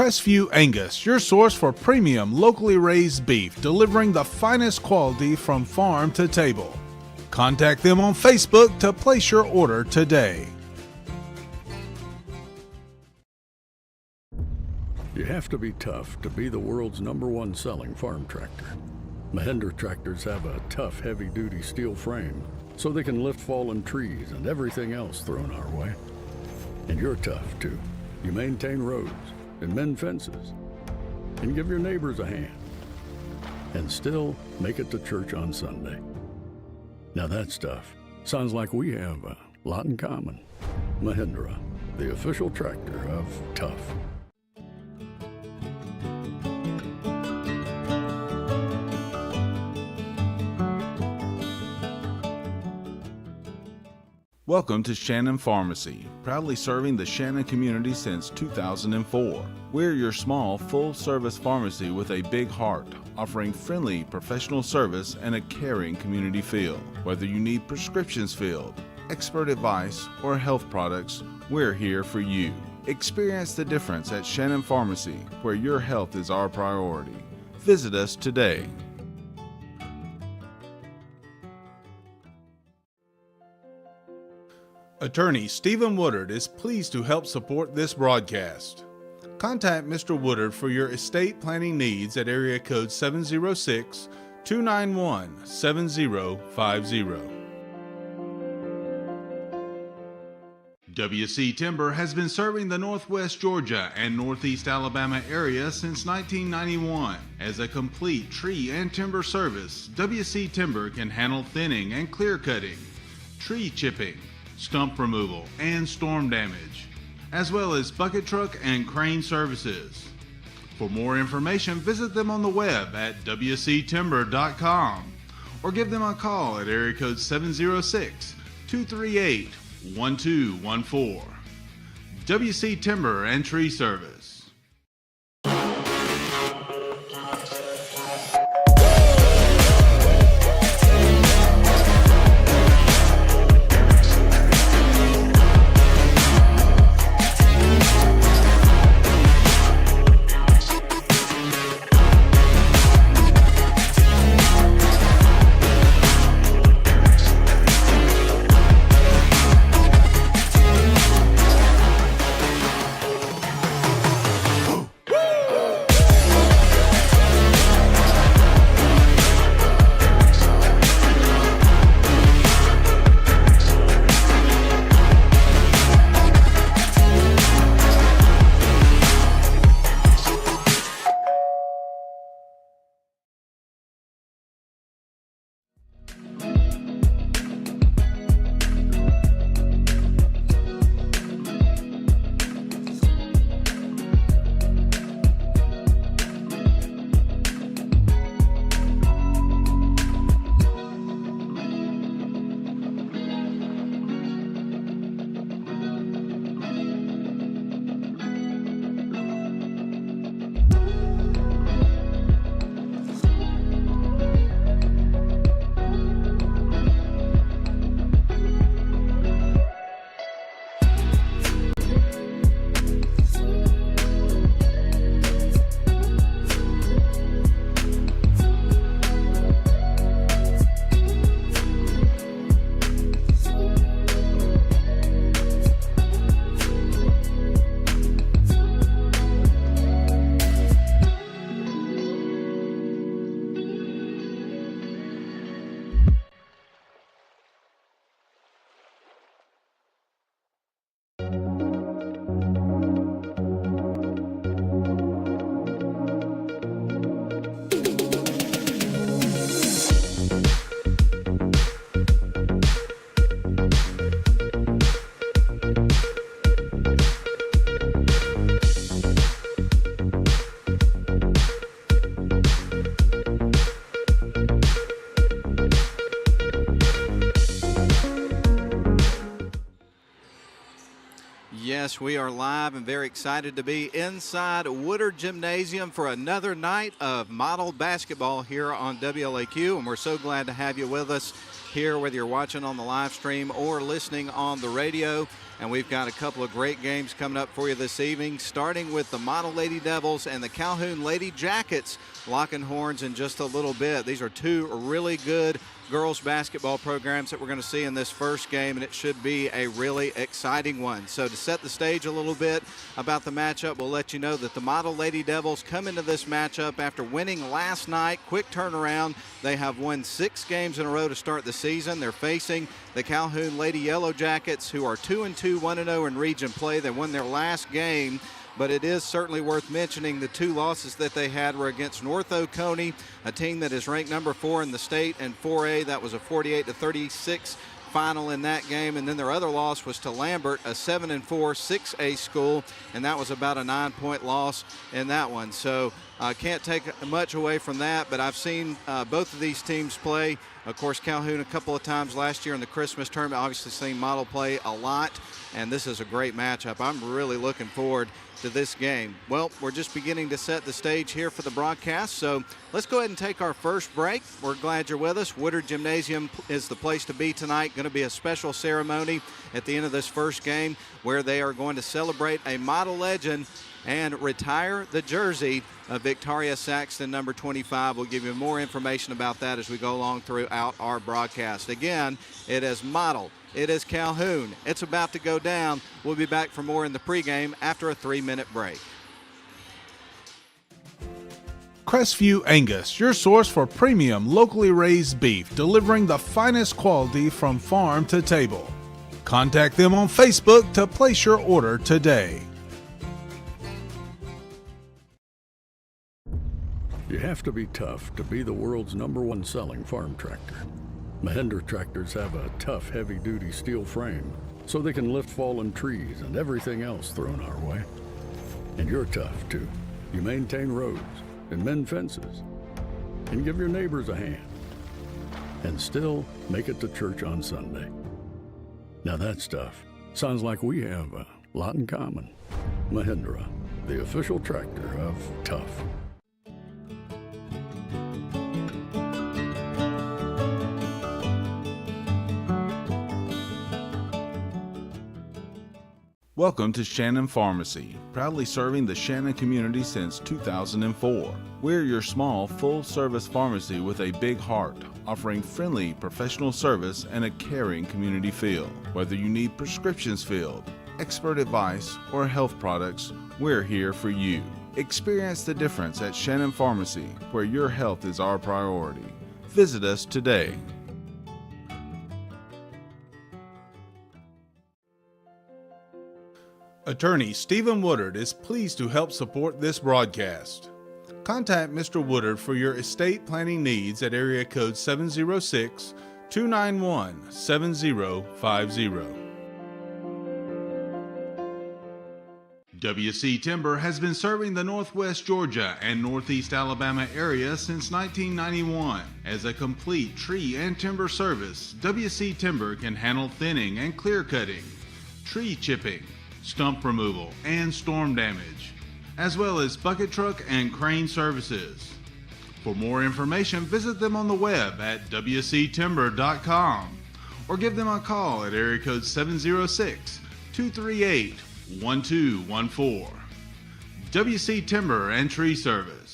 Crestview Angus, your source for premium locally raised beef, delivering the finest quality from farm to table. Contact them on Facebook to place your order today. You have to be tough to be the world's #1 selling farm tractor. Mahindra tractors have a tough, heavy-duty steel frame, so they can lift fallen trees and everything else thrown our way. And you're tough, too. You maintain roads and mend fences and give your neighbors a hand and still make it to church on Sunday. Now that stuff sounds like we have a lot in common. Mahindra, the official tractor of tough. Welcome to Shannon Pharmacy, proudly serving the Shannon community since 2004. We're your small, full-service pharmacy with a big heart, offering friendly, professional service and a caring community feel. Whether you need prescriptions filled, expert advice, or health products, we're here for you. Experience the difference at Shannon Pharmacy, where your health is our priority. Visit us today. Attorney Stephen Woodard is pleased to help support this broadcast. Contact Mr. Woodard for your estate planning needs at area code 706-291-7050. WC Timber has been serving the Northwest Georgia and Northeast Alabama area since 1991. As a complete tree and timber service, WC Timber can handle thinning and clear cutting, tree chipping, stump removal, and storm damage, as well as bucket truck and crane services. For more information, visit them on the web at wctimber.com or give them a call at area code 706-238-1214. WC Timber and Tree Service. Yes, we are live and very excited to be inside Woodard Gymnasium for another night of model basketball here on WLAQ, and we're so glad to have you with us here, whether you're watching on the live stream or listening on the radio. And we've got a couple of great games coming up for you this evening, starting with the Model Lady Devils and the Calhoun Lady Jackets locking horns in just a little bit. These are two really good girls basketball programs that we're going to see in this first game, and it should be a really exciting one. So to set the stage a little bit about the matchup, we'll let you know that the Model Lady Devils come into this matchup after winning last night. Quick turnaround. They have won 6 games in a row to start the season. They're facing the Calhoun Lady Yellow Jackets, who are 2-2, 1-0 in region play. They won their last game, but it is certainly worth mentioning the 2 losses that they had were against North Oconee, a team that is ranked number 4 in the state in 4A. That was a 48-36 final in that game. And then their other loss was to Lambert, a 7-4 6A school, and that was about a 9-point loss in that one. So can't take much away from that, but I've seen both of these teams play. Of course, Calhoun a couple of times last year in the Christmas tournament. Obviously seen Model play a lot, and this is a great matchup. I'm really looking forward to this game. Well, we're just beginning to set the stage here for the broadcast, so let's go ahead and take our first break. We're glad you're with us. Woodard Gymnasium is the place to be tonight. Going to be a special ceremony at the end of this first game where they are going to celebrate a Model legend and retire the jersey of Victoria Saxton, number 25. We'll give you more information about that as we go along throughout our broadcast. Again, it is Model. It is Calhoun. It's about to go down. We'll be back for more in the pregame after a 3-minute break. Crestview Angus, your source for premium locally raised beef, delivering the finest quality from farm to table. Contact them on Facebook to place your order today. You have to be tough to be the world's #1 selling farm tractor. Mahindra tractors have a tough, heavy-duty steel frame, so they can lift fallen trees and everything else thrown our way. And you're tough, too. You maintain roads and mend fences and give your neighbors a hand and still make it to church on Sunday. Now that stuff sounds like we have a lot in common. Mahindra, the official tractor of tough. Welcome to Shannon Pharmacy, proudly serving the Shannon community since 2004. We're your small, full-service pharmacy with a big heart, offering friendly, professional service and a caring community feel. Whether you need prescriptions filled, expert advice, or health products, we're here for you. Experience the difference at Shannon Pharmacy, where your health is our priority. Visit us today. Attorney Stephen Woodard is pleased to help support this broadcast. Contact Mr. Woodard for your estate planning needs at area code 706-291-7050. WC Timber has been serving the Northwest Georgia and Northeast Alabama area since 1991. As a complete tree and timber service, WC Timber can handle thinning and clear cutting, tree chipping, stump removal, and storm damage, as well as bucket truck and crane services. For more information, visit them on the web at wctimber.com or give them a call at area code 706-238-1214. WC Timber and Tree Service.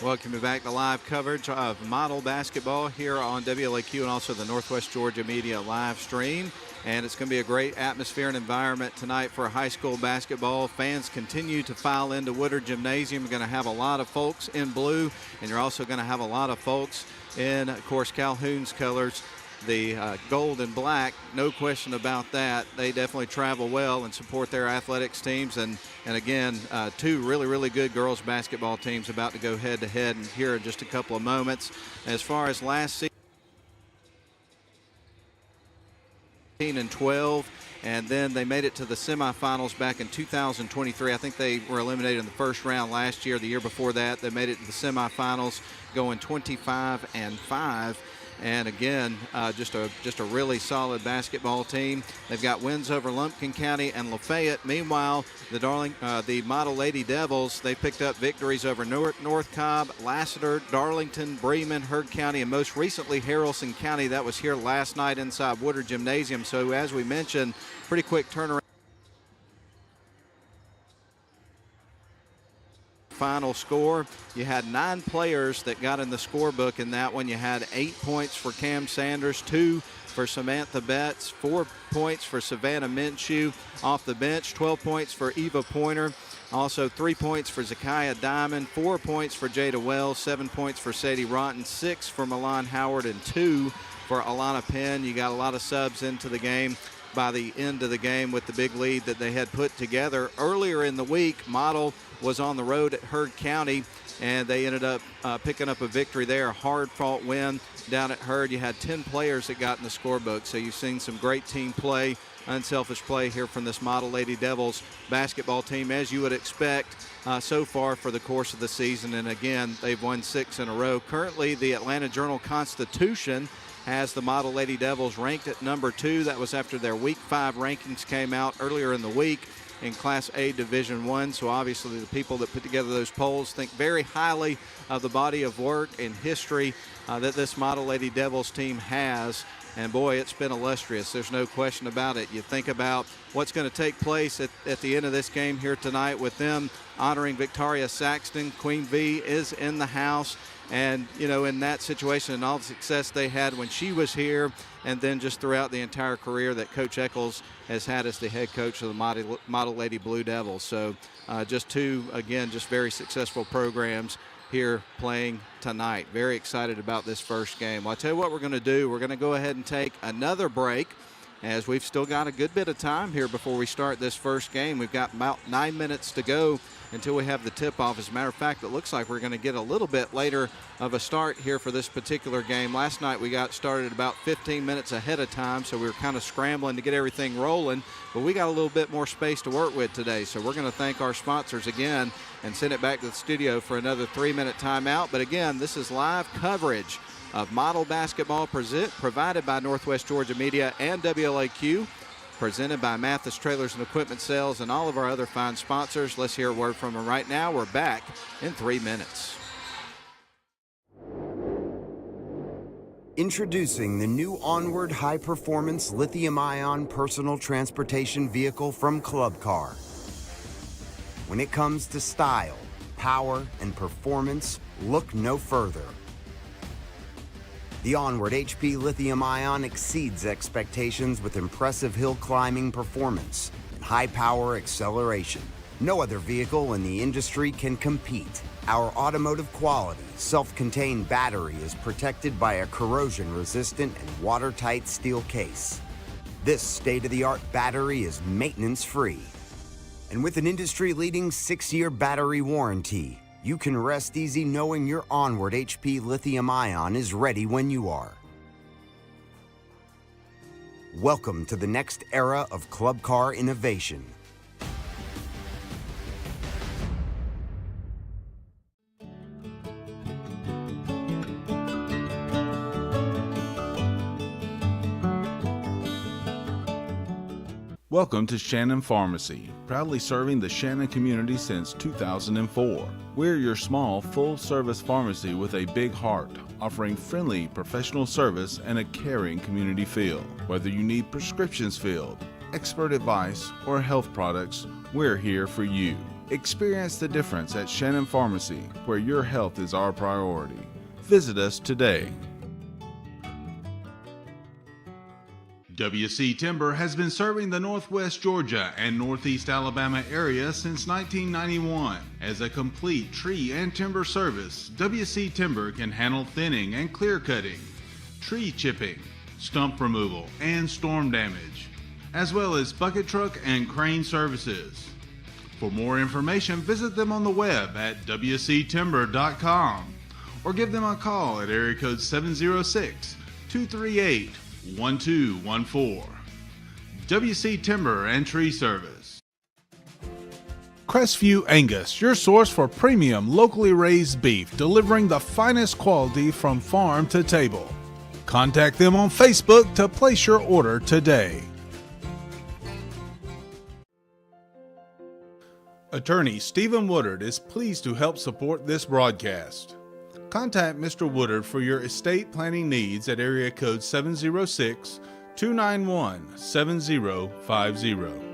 Welcome back to live coverage of Model basketball here on WLAQ and also the Northwest Georgia Media live stream. and it's going to be a great atmosphere and environment tonight for high school basketball. Fans continue to file into Woodard Gymnasium. You're going to have a lot of folks in blue, and you're also going to have a lot of folks in, of course, Calhoun's colors, the gold and black. No question about that. They definitely travel well and support their athletics teams. And again, two really, really good girls basketball teams about to go head-to-head and here in just a couple of moments. As far as last season, and 12, and then they made it to the semifinals back in 2023. I think they were eliminated in the first round last year. The year before that, they made it to the semifinals, going 25-5. And again, just a really solid basketball team. They've got wins over Lumpkin County and Lafayette. Meanwhile, the Model Lady Devils, they picked up victories over North Cobb, Lassiter, Darlington, Bremen, Heard County, and most recently Haralson County. That was here last night inside Woodard Gymnasium. So as we mentioned, pretty quick turnaround. Final score, you had 9 players that got in the scorebook in that one. You had 8 points for Cam Sanders, 2 for Samantha Betts, 4 points for Savannah Minshew off the bench, 12 points for Eva Pointer, also 3 points for Zakiah Diamond, 4 points for Jada Wells, 7 points for Sadie Rotten, 6 for Milan Howard, and 2 for Alana Penn. You got a lot of subs into the game by the end of the game with the big lead that they had put together. Earlier in the week, Model was on the road at Heard County, and they ended up picking up a victory there, a hard-fought win down at Heard. You had 10 players that got in the scorebook, so you've seen some great team play, unselfish play here from this Model Lady Devils basketball team, as you would expect so far for the course of the season. And again, they've won 6 in a row. Currently, the Atlanta Journal-Constitution has the Model Lady Devils ranked at number 2. That was after their Week 5 rankings came out earlier in the week in Class A Division I. So obviously the people that put together those polls think very highly of the body of work and history that this Model Lady Devils team has. And boy, it's been illustrious. There's no question about it. You think about what's going to take place at the end of this game here tonight with them honoring Victoria Saxton. Queen V is in the house. And, you know, in that situation and all the success they had when she was here, and then just throughout the entire career that Coach Eccles has had as the head coach of the Model Lady Blue Devils. So just two, again, just very successful programs here playing tonight. Very excited about this first game. Well, I'll tell you what we're going to do. We're going to go ahead and take another break, as we've still got a good bit of time here before we start this first game. We've got about 9 minutes to go until we have the tip-off. As a matter of fact, it looks like we're going to get a little bit later of a start here for this particular game. Last night we got started about 15 minutes ahead of time, so we were kind of scrambling to get everything rolling, but we got a little bit more space to work with today. So we're going to thank our sponsors again and send it back to the studio for another 3-minute timeout. But again, this is live coverage of Model Basketball provided by Northwest Georgia Media and WLAQ, presented by Mathis Trailers and Equipment Sales and all of our other fine sponsors. Let's hear a word from them right now. We're back in 3 minutes. Introducing the new Onward high-performance lithium-ion personal transportation vehicle from Club Car. When it comes to style, power, and performance, look no further. The Onward HP Lithium-Ion exceeds expectations with impressive hill climbing performance and high-power acceleration. No other vehicle in the industry can compete. Our automotive quality, self-contained battery is protected by a corrosion-resistant and watertight steel case. This state-of-the-art battery is maintenance-free. And with an industry-leading 6-year battery warranty, you can rest easy knowing your Onward HP Lithium-Ion is ready when you are. Welcome to the next era of Club Car innovation. Welcome to Shannon Pharmacy, proudly serving the Shannon community since 2004. We're your small, full-service pharmacy with a big heart, offering friendly, professional service and a caring community feel. Whether you need prescriptions filled, expert advice, or health products, we're here for you. Experience the difference at Shannon Pharmacy, where your health is our priority. Visit us today. WC Timber has been serving the Northwest Georgia and Northeast Alabama area since 1991. As a complete tree and timber service, WC Timber can handle thinning and clear cutting, tree chipping, stump removal, and storm damage, as well as bucket truck and crane services. For more information, visit them on the web at wctimber.com or give them a call at area code 706-238-1214. WC Timber and Tree Service. Crestview Angus, your source for premium locally raised beef, delivering the finest quality from farm to table. Contact them on Facebook to place your order today. Attorney Stephen Woodard is pleased to help support this broadcast. Contact Mr. Woodard for your estate planning needs at area code 706-291-7050.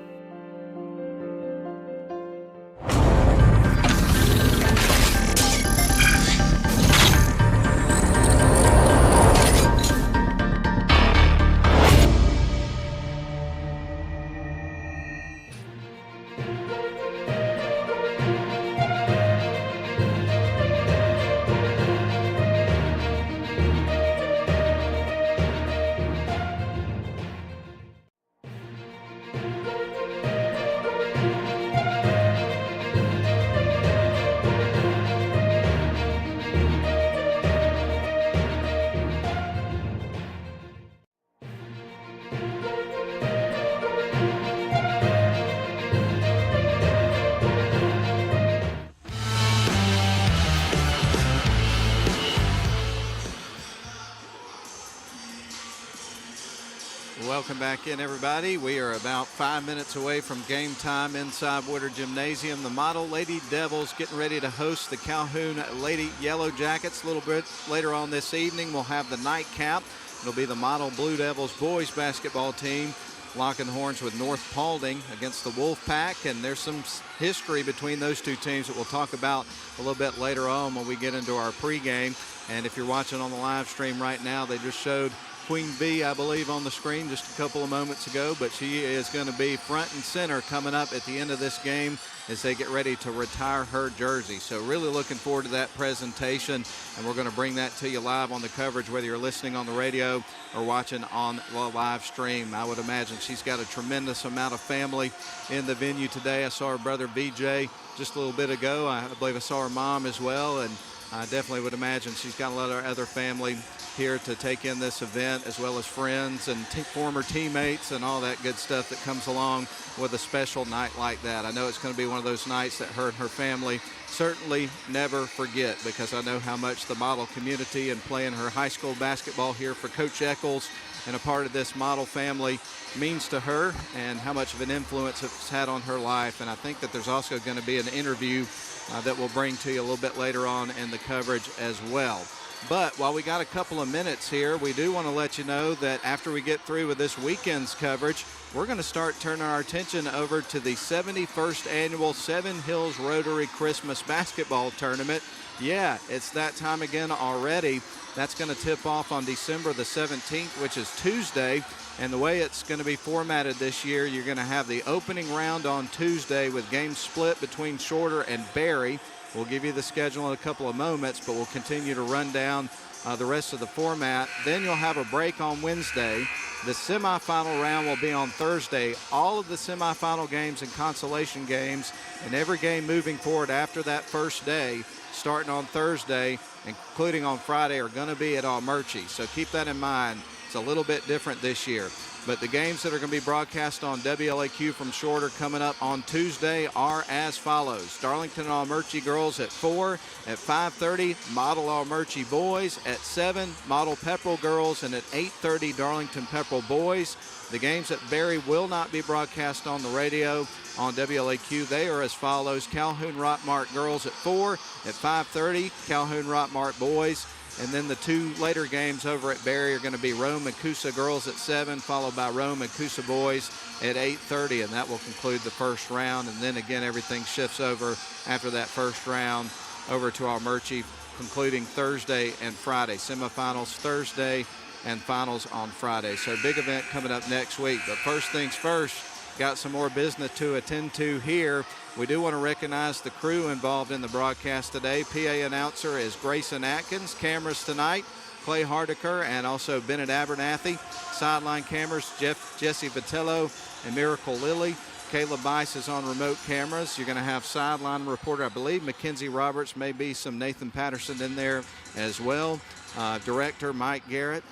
Welcome back in, everybody. We are about 5 minutes away from game time inside Woodard Gymnasium. The Model Lady Devils getting ready to host the Calhoun Lady Yellow Jackets. A little bit later on this evening, we'll have the nightcap. It'll be the Model Blue Devils boys basketball team locking horns with North Paulding against the Wolfpack, and there's some history between those two teams that we'll talk about a little bit later on when we get into our pregame. And if you're watching on the live stream right now, they just showed Queen Bee, I believe, on the screen just a couple of moments ago, but she is going to be front and center coming up at the end of this game as they get ready to retire her jersey. So really looking forward to that presentation, and we're going to bring that to you live on the coverage, whether you're listening on the radio or watching on the live stream. I would imagine she's got a tremendous amount of family in the venue today. I saw her brother BJ just a little bit ago. I believe I saw her mom as well, and I definitely would imagine she's got a lot of other family here to take in this event, as well as friends and former teammates and all that good stuff that comes along with a special night like that. I know it's going to be one of those nights that her and her family certainly never forget, because I know how much the model community and playing her high school basketball here for Coach Eccles and a part of this model family means to her, and how much of an influence it's had on her life. And I think that there's also going to be an interview that we'll bring to you a little bit later on in the coverage as well. But while we got a couple of minutes here, we do want to let you know that after we get through with this weekend's coverage, we're going to start turning our attention over to the 71st annual Seven Hills Rotary Christmas Basketball Tournament. Yeah, it's that time again already. That's going to tip off on December the 17th, which is Tuesday. And the way it's going to be formatted this year, you're going to have the opening round on Tuesday with games split between Shorter and Berry. We'll give you the schedule in a couple of moments, but we'll continue to run down the rest of the format. Then you'll have a break on Wednesday. The semifinal round will be on Thursday. All of the semifinal games and consolation games and every game moving forward after that first day, starting on Thursday, including on Friday, are going to be at Almerchi. So keep that in mind. It's a little bit different this year. But the games that are going to be broadcast on WLAQ from Shorter coming up on Tuesday are as follows. Darlington Almerchi girls at 4. At 5:30, Model Almerchi boys. At 7, Model Pepperell girls. And at 8:30, Darlington Pepperell boys. The games at Berry will not be broadcast on the radio on WLAQ. They are as follows. Calhoun Rockmart girls at 4. At 5:30, Calhoun Rockmart boys. And then the two later games over at Berry are going to be Rome and Coosa girls at 7, followed by Rome and Coosa boys at 8:30, and that will conclude the first round. And then again, everything shifts over after that first round over to Almerchi, concluding Thursday and Friday. Semifinals Thursday and finals on Friday. So big event coming up next week. But first things first, got some more business to attend to here. We do want to recognize the crew involved in the broadcast today. PA announcer is Grayson Atkins. Cameras tonight, Clay Hardiker and also Bennett Abernathy. Sideline cameras, Jesse Vitello and Miracle Lilly. Caleb Bice is on remote cameras. You're going to have sideline reporter, I believe Mackenzie Roberts, maybe some Nathan Patterson in there as well. Director Mike Garrett,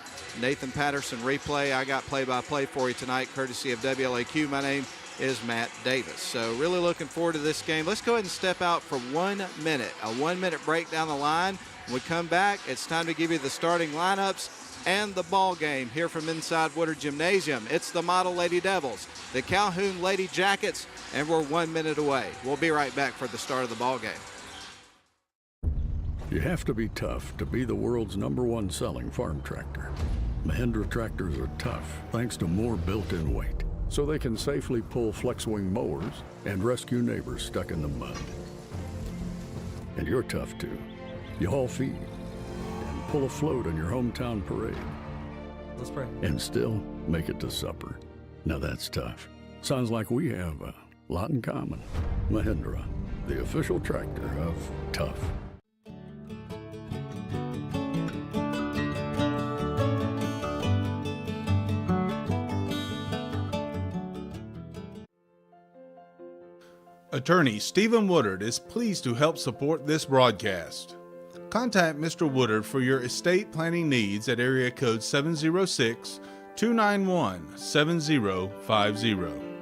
Nathan Patterson replay. I got play-by-play for you tonight, courtesy of WLAQ. My name is Matt Davis. So really looking forward to this game. Let's go ahead and step out for 1 minute. A 1 minute break down the line. When we come back, it's time to give you the starting lineups and the ball game here from inside Woodard Gymnasium. It's the Model Lady Devils, the Calhoun Lady Jackets, and we're 1 minute away. We'll be right back for the start of the ball game. You have to be tough to be the world's #1 selling farm tractor. Mahindra tractors are tough thanks to more built-in weight, so they can safely pull flex-wing mowers and rescue neighbors stuck in the mud. And you're tough too. You haul feed and pull a float on your hometown parade. Let's pray. And still make it to supper. Now that's tough. Sounds like we have a lot in common. Mahindra, the official tractor of tough. Attorney Stephen Woodard is pleased to help support this broadcast. Contact Mr. Woodard for your estate planning needs at area code 706-291-7050.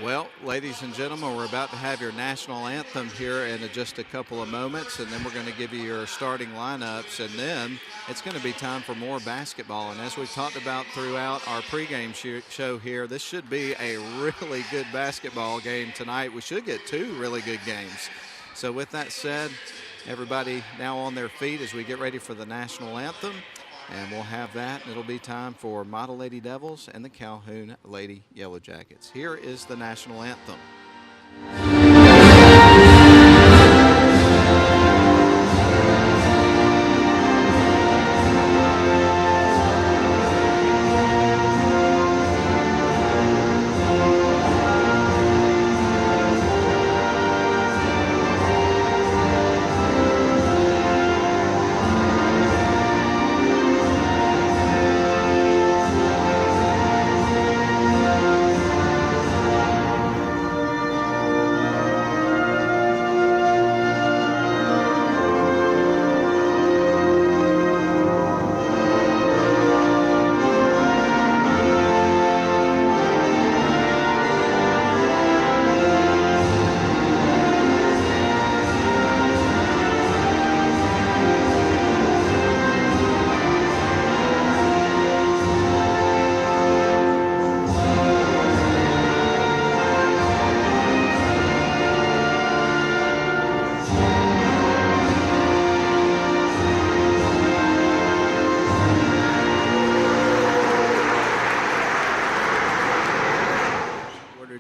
Well, ladies and gentlemen, we're about to have your national anthem here in just a couple of moments, and then we're going to give you your starting lineups, and then it's going to be time for more basketball. And as we've talked about throughout our pregame show here, this should be a really good basketball game tonight. We should get 2 really good games. So with that said, everybody now on their feet as we get ready for the national anthem. And we'll have that, and it'll be time for Model Lady Devils and the Calhoun Lady Yellow Jackets. Here is the national anthem.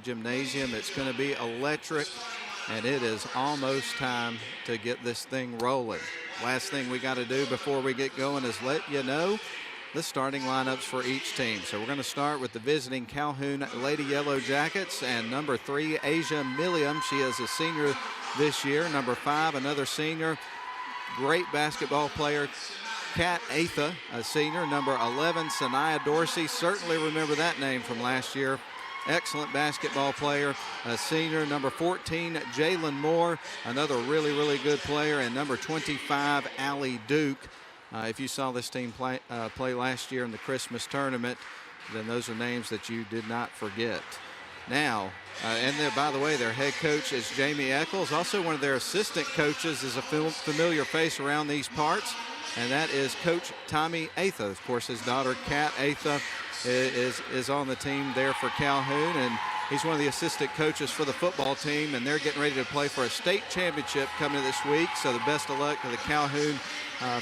Gymnasium. It's going to be electric, and it is almost time to get this thing rolling. Last thing we got to do before we get going is let you know the starting lineups for each team. So we're going to start with the visiting Calhoun Lady Yellow Jackets, and number 3, Asia Milliam. She is a senior this year. Number 5, another senior, great basketball player, Kat Atha, a senior. Number 11, Sanaya Dorsey. Certainly remember that name from last year. Excellent basketball player, a senior. Number 14, Jalen Moore, another really, really good player. And number 25, Allie Duke. If you saw this team play last year in the Christmas tournament, then those are names that you did not forget. Now, and by the way, their head coach is Jamie Eccles. Also one of their assistant coaches is a familiar face around these parts, and that is Coach Tommy Atha. Of course, his daughter, Kat Atha, is on the team there for Calhoun, and He's one of the assistant coaches for the football team, and they're getting ready to play for a state championship coming this week. So the best of luck to the Calhoun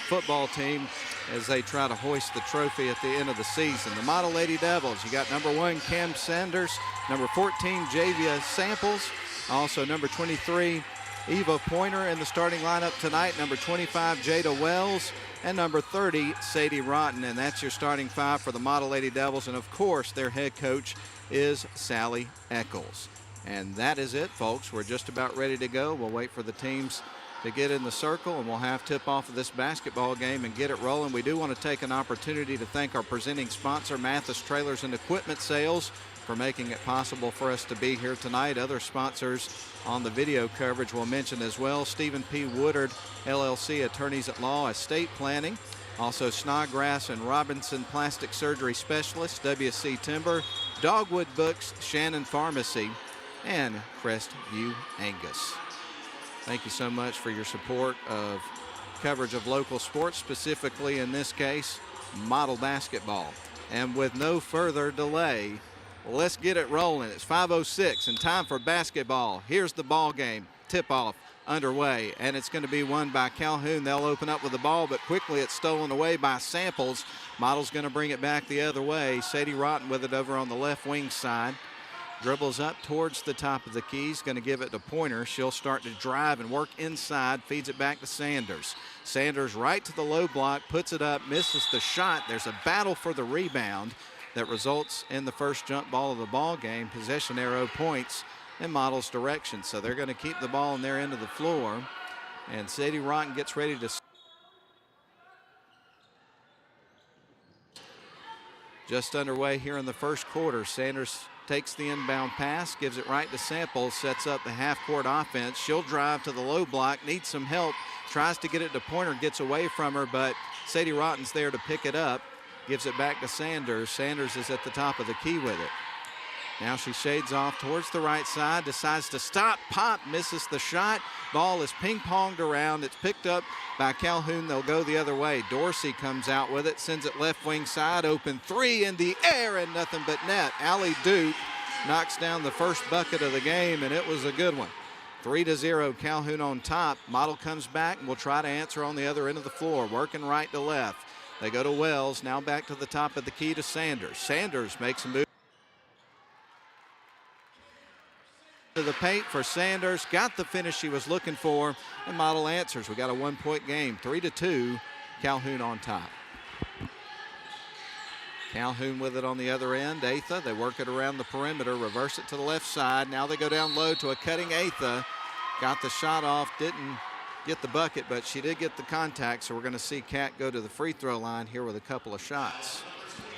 football team as they try to hoist the trophy at the end of the season. The Model Lady Devils, you got number 1, Cam Sanders, number 14, Javia Samples, also number 23, Eva Pointer in the starting lineup tonight, number 25, Jada Wells, and number 30, Sadie Rotten. And that's your starting 5 for the Model Lady Devils. And of course, their head coach is Sally Eccles. And that is it, folks. We're just about ready to go. We'll wait for the teams to get in the circle, and we'll have tip-off of this basketball game and get it rolling. We do want to take an opportunity to thank our presenting sponsor, Mathis Trailers and Equipment Sales, for making it possible for us to be here tonight. Other sponsors on the video coverage we'll mention as well: Stephen P. Woodard, LLC, Attorneys at Law, Estate Planning. Also Snodgrass and Robinson Plastic Surgery Specialists, WC Timber, Dogwood Books, Shannon Pharmacy, and Crestview Angus. Thank you so much for your support of coverage of local sports, specifically in this case, model basketball. And with no further delay, let's get it rolling. It's 5:06 and time for basketball. Here's the ball game. Tip-off underway, and it's going to be won by Calhoun. They'll open up with the ball, but quickly it's stolen away by Samples. Model's going to bring it back the other way. Sadie Rotten with it over on the left wing side. Dribbles up towards the top of the keys, going to give it to Pointer. She'll start to drive and work inside, feeds it back to Sanders. Sanders right to the low block, puts it up, misses the shot. There's a battle for the rebound that results in the first jump ball of the ball game. Possession arrow points in Model's direction. So they're going to keep the ball in their end of the floor. And Sadie Rotten gets ready to just underway here in the first quarter. Sanders takes the inbound pass, gives it right to Samples, sets up the half-court offense. She'll drive to the low block, needs some help, tries to get it to Pointer, gets away from her, but Sadie Rotten's there to pick it up, gives it back to Sanders. Sanders is at the top of the key with it. Now she shades off towards the right side, decides to stop, pop, misses the shot. Ball is ping-ponged around. It's picked up by Calhoun. They'll go the other way. Dorsey comes out with it, sends it left wing side, open three in the air and nothing but net. Allie Duke knocks down the first bucket of the game, and it was a good one. 3-0, Calhoun on top. Model comes back and will try to answer on the other end of the floor, working right to left. They go to Wells, now back to the top of the key to Sanders. Sanders makes a move to the paint for Sanders, got the finish she was looking for, and Model answers. We got a 1-point game, 3-2, Calhoun on top. Calhoun with it on the other end. Atha, they work it around the perimeter, reverse it to the left side. Now they go down low to a cutting Atha. Got the shot off, didn't get the bucket, but she did get the contact, so we're going to see Kat go to the free throw line here with a couple of shots.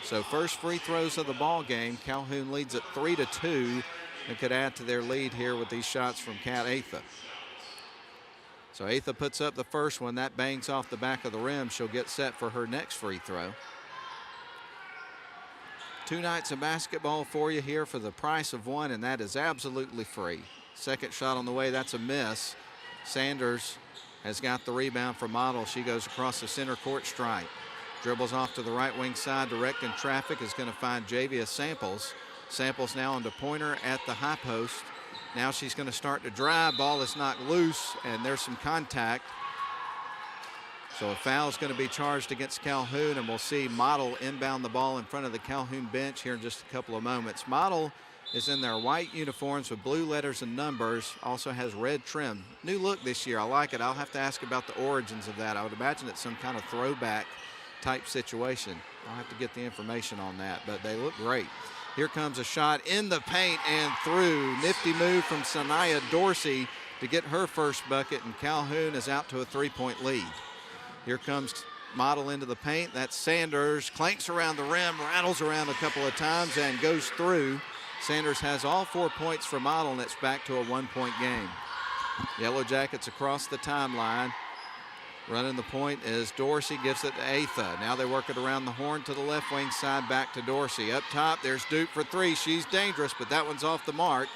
So first free throws of the ball game. Calhoun leads at 3-2 and could add to their lead here with these shots from Kat Atha. So Atha puts up the first one. That bangs off the back of the rim. She'll get set for her next free throw. 2 nights of basketball for you here for the price of one, and that is absolutely free. Second shot on the way, that's a miss. Sanders has got the rebound for Model. She goes across the center court stripe. Dribbles off to the right wing side, directing traffic, is going to find Javia Samples. Samples now into Pointer at the high post. Now she's going to start to drive. Ball is knocked loose, and there's some contact. So a foul is going to be charged against Calhoun, and we'll see Model inbound the ball in front of the Calhoun bench here in just a couple of moments. Model is in their white uniforms with blue letters and numbers, also has red trim. New look this year, I like it. I'll have to ask about the origins of that. I would imagine it's some kind of throwback type situation. I'll have to get the information on that, but they look great. Here comes a shot in the paint and through. Nifty move from Sanaya Dorsey to get her first bucket, and Calhoun is out to a 3-point lead. Here comes Model into the paint. That's Sanders, clanks around the rim, rattles around a couple of times and goes through. Sanders has all 4 points for Model, and it's back to a 1-point game. Yellow Jackets across the timeline. Running the point is Dorsey, gives it to Atha. Now they work it around the horn to the left wing side, back to Dorsey. Up top, there's Duke for three. She's dangerous, but that one's off the mark.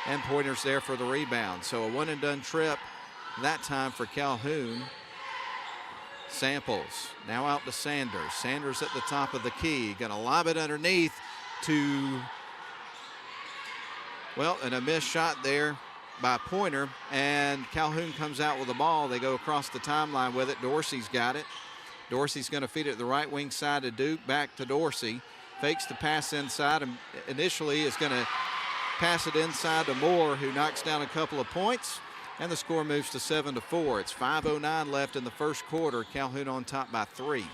And Pointer's there for the rebound. So a one-and-done trip that time for Calhoun. Samples now out to Sanders. Sanders at the top of the key. Going to lob it underneath to Well, and a missed shot there by Pointer, and Calhoun comes out with the ball. They go across the timeline with it. Dorsey's got it. Dorsey's going to feed it to the right wing side to Duke, back to Dorsey. Fakes the pass inside, and initially is going to pass it inside to Moore, who knocks down a couple of points, and the score moves to 7-4. It's 5:09 left in the first quarter. Calhoun on top by 3.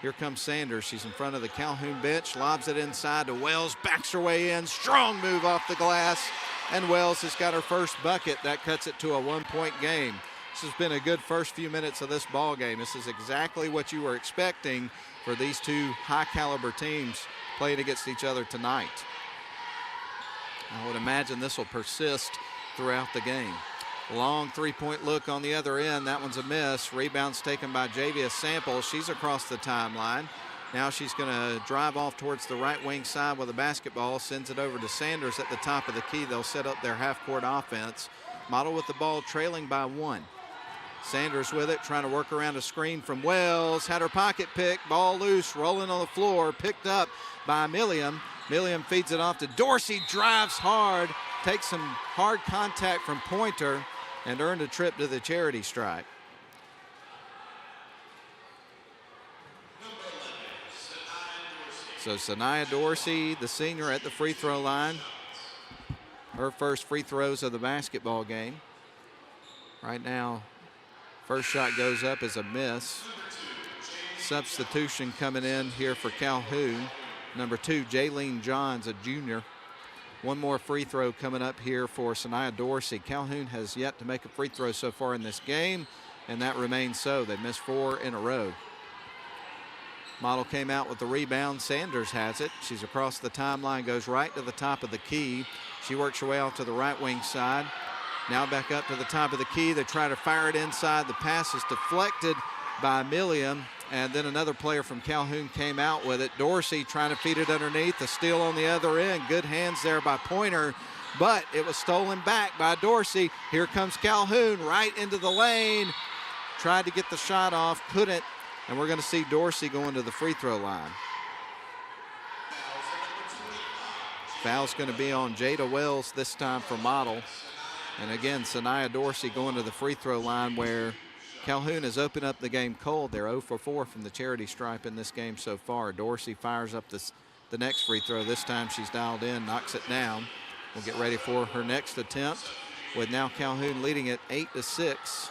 Here comes Sanders. She's in front of the Calhoun bench, lobs it inside to Wells, backs her way in. Strong move off the glass, and Wells has got her first bucket. That cuts it to a 1-point game. This has been a good first few minutes of this ball game. This is exactly what you were expecting for these two high-caliber teams playing against each other tonight. I would imagine this will persist throughout the game. Long three-point look on the other end. That one's a miss. Rebound's taken by Javia Sample. She's across the timeline. Now she's going to drive off towards the right wing side with a basketball, sends it over to Sanders at the top of the key. They'll set up their half-court offense. Model with the ball trailing by 1. Sanders with it, trying to work around a screen from Wells. Had her pocket picked, ball loose, rolling on the floor, picked up by Milliam. Milliam feeds it off to Dorsey, drives hard, takes some hard contact from Pointer, and earned a trip to the charity stripe. So Sanaya Dorsey, the senior, at the free throw line. Her first free throws of the basketball game. Right now, first shot goes up as a miss. Substitution coming in here for Calhoun. Number 2, Jaylene Johns, a junior. One more free throw coming up here for Sanaya Dorsey. Calhoun has yet to make a free throw so far in this game, and that remains so. They missed 4 in a row. Model came out with the rebound. Sanders has it. She's across the timeline, goes right to the top of the key. She works her way off to the right wing side. Now back up to the top of the key. They try to fire it inside. The pass is deflected by Milliam, and then another player from Calhoun came out with it. Dorsey trying to feed it underneath. The steal on the other end. Good hands there by Pointer, but it was stolen back by Dorsey. Here comes Calhoun right into the lane. Tried to get the shot off, couldn't, and we're going to see Dorsey going to the free throw line. Foul's going to be on Jada Wells this time for Model. And again, Sanaya Dorsey going to the free throw line, where Calhoun has opened up the game cold. They're 0 for 4 from the charity stripe in this game so far. Dorsey fires up the next free throw. This time she's dialed in, knocks it down. We'll get ready for her next attempt, with now Calhoun leading it 8-6.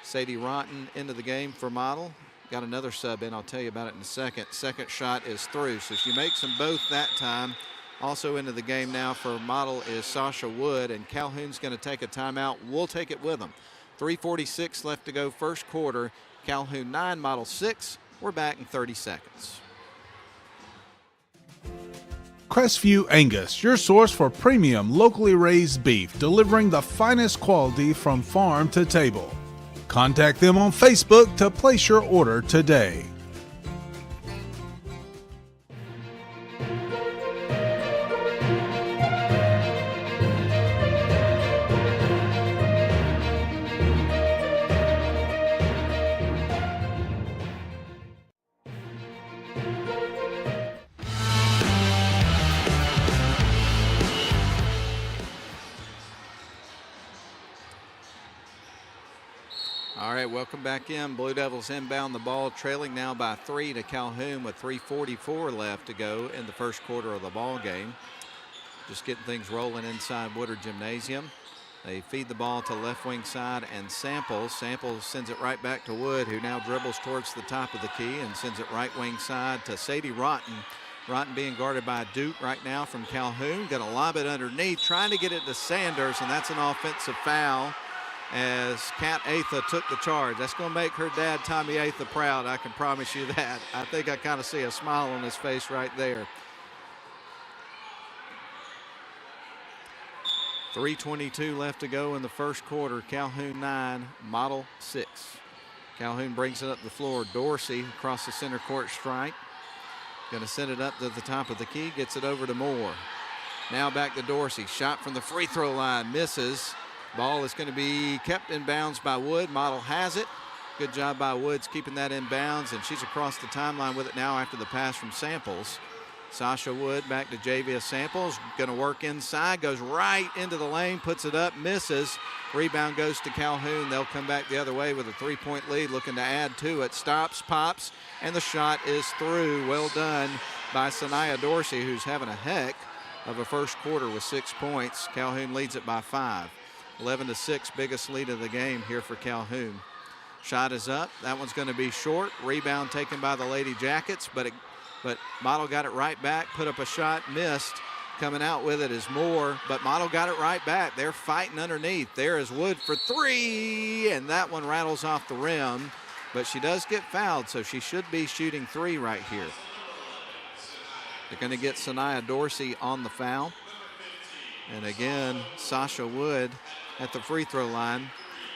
Sadie Rotten into the game for Model. Got another sub in. I'll tell you about it in a second. Second shot is through, so she makes them both that time. Also into the game now for Model is Sasha Wood, and Calhoun's going to take a timeout. We'll take it with them. 3:46 left to go first quarter. Calhoun 9, Model 6. We're back in 30 seconds. Crestview Angus, your source for premium locally raised beef, delivering the finest quality from farm to table. Contact them on Facebook to place your order today. Welcome back in. Blue Devils inbound the ball, trailing now by 3 to Calhoun with 3:44 left to go in the first quarter of the ball game. Just getting things rolling inside Woodard Gymnasium. They feed the ball to left wing side and Samples. Samples sends it right back to Wood, who now dribbles towards the top of the key and sends it right wing side to Sadie Rotten. Rotten being guarded by Duke right now from Calhoun. Going to lob it underneath, trying to get it to Sanders, and that's an offensive foul, as Kat Atha took the charge. That's going to make her dad, Tommy Atha, proud. I can promise you that. I think I kind of see a smile on his face right there. 3:22 left to go in the first quarter. Calhoun 9, Model 6. Calhoun brings it up the floor. Dorsey across the center court stripe. Going to send it up to the top of the key. Gets it over to Moore. Now back to Dorsey. Shot from the free throw line. Misses. Ball is going to be kept in bounds by Wood. Model has it. Good job by Woods keeping that in bounds, and she's across the timeline with it now after the pass from Samples. Sasha Wood back to Javia Samples, going to work inside, goes right into the lane, puts it up, misses. Rebound goes to Calhoun. They'll come back the other way with a 3-point lead, looking to add to it. Stops, pops, and the shot is through. Well done by Sanaya Dorsey, who's having a heck of a first quarter with 6 points. Calhoun leads it by 5. 11-6, biggest lead of the game here for Calhoun. Shot is up. That one's going to be short. Rebound taken by the Lady Jackets, but Model got it right back, put up a shot, missed. Coming out with it is Moore, but Model got it right back. They're fighting underneath. There is Wood for 3, and that one rattles off the rim, but she does get fouled, so she should be shooting 3 right here. They're going to get Sanaya Dorsey on the foul. And again, Sasha Wood at the free throw line,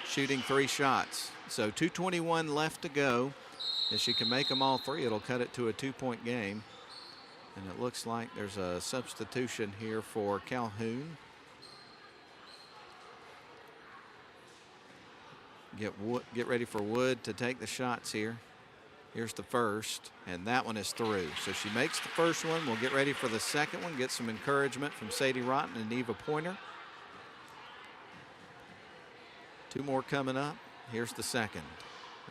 shooting 3 shots. So 2:21 left to go. If she can make them all 3, it'll cut it to a 2-point game. And it looks like there's a substitution here for Calhoun. Get ready for Wood to take the shots here. Here's the first, and that one is through. So she makes the first one. We'll get ready for the second one, get some encouragement from Sadie Rotten and Neva Pointer. 2 more coming up. Here's the second.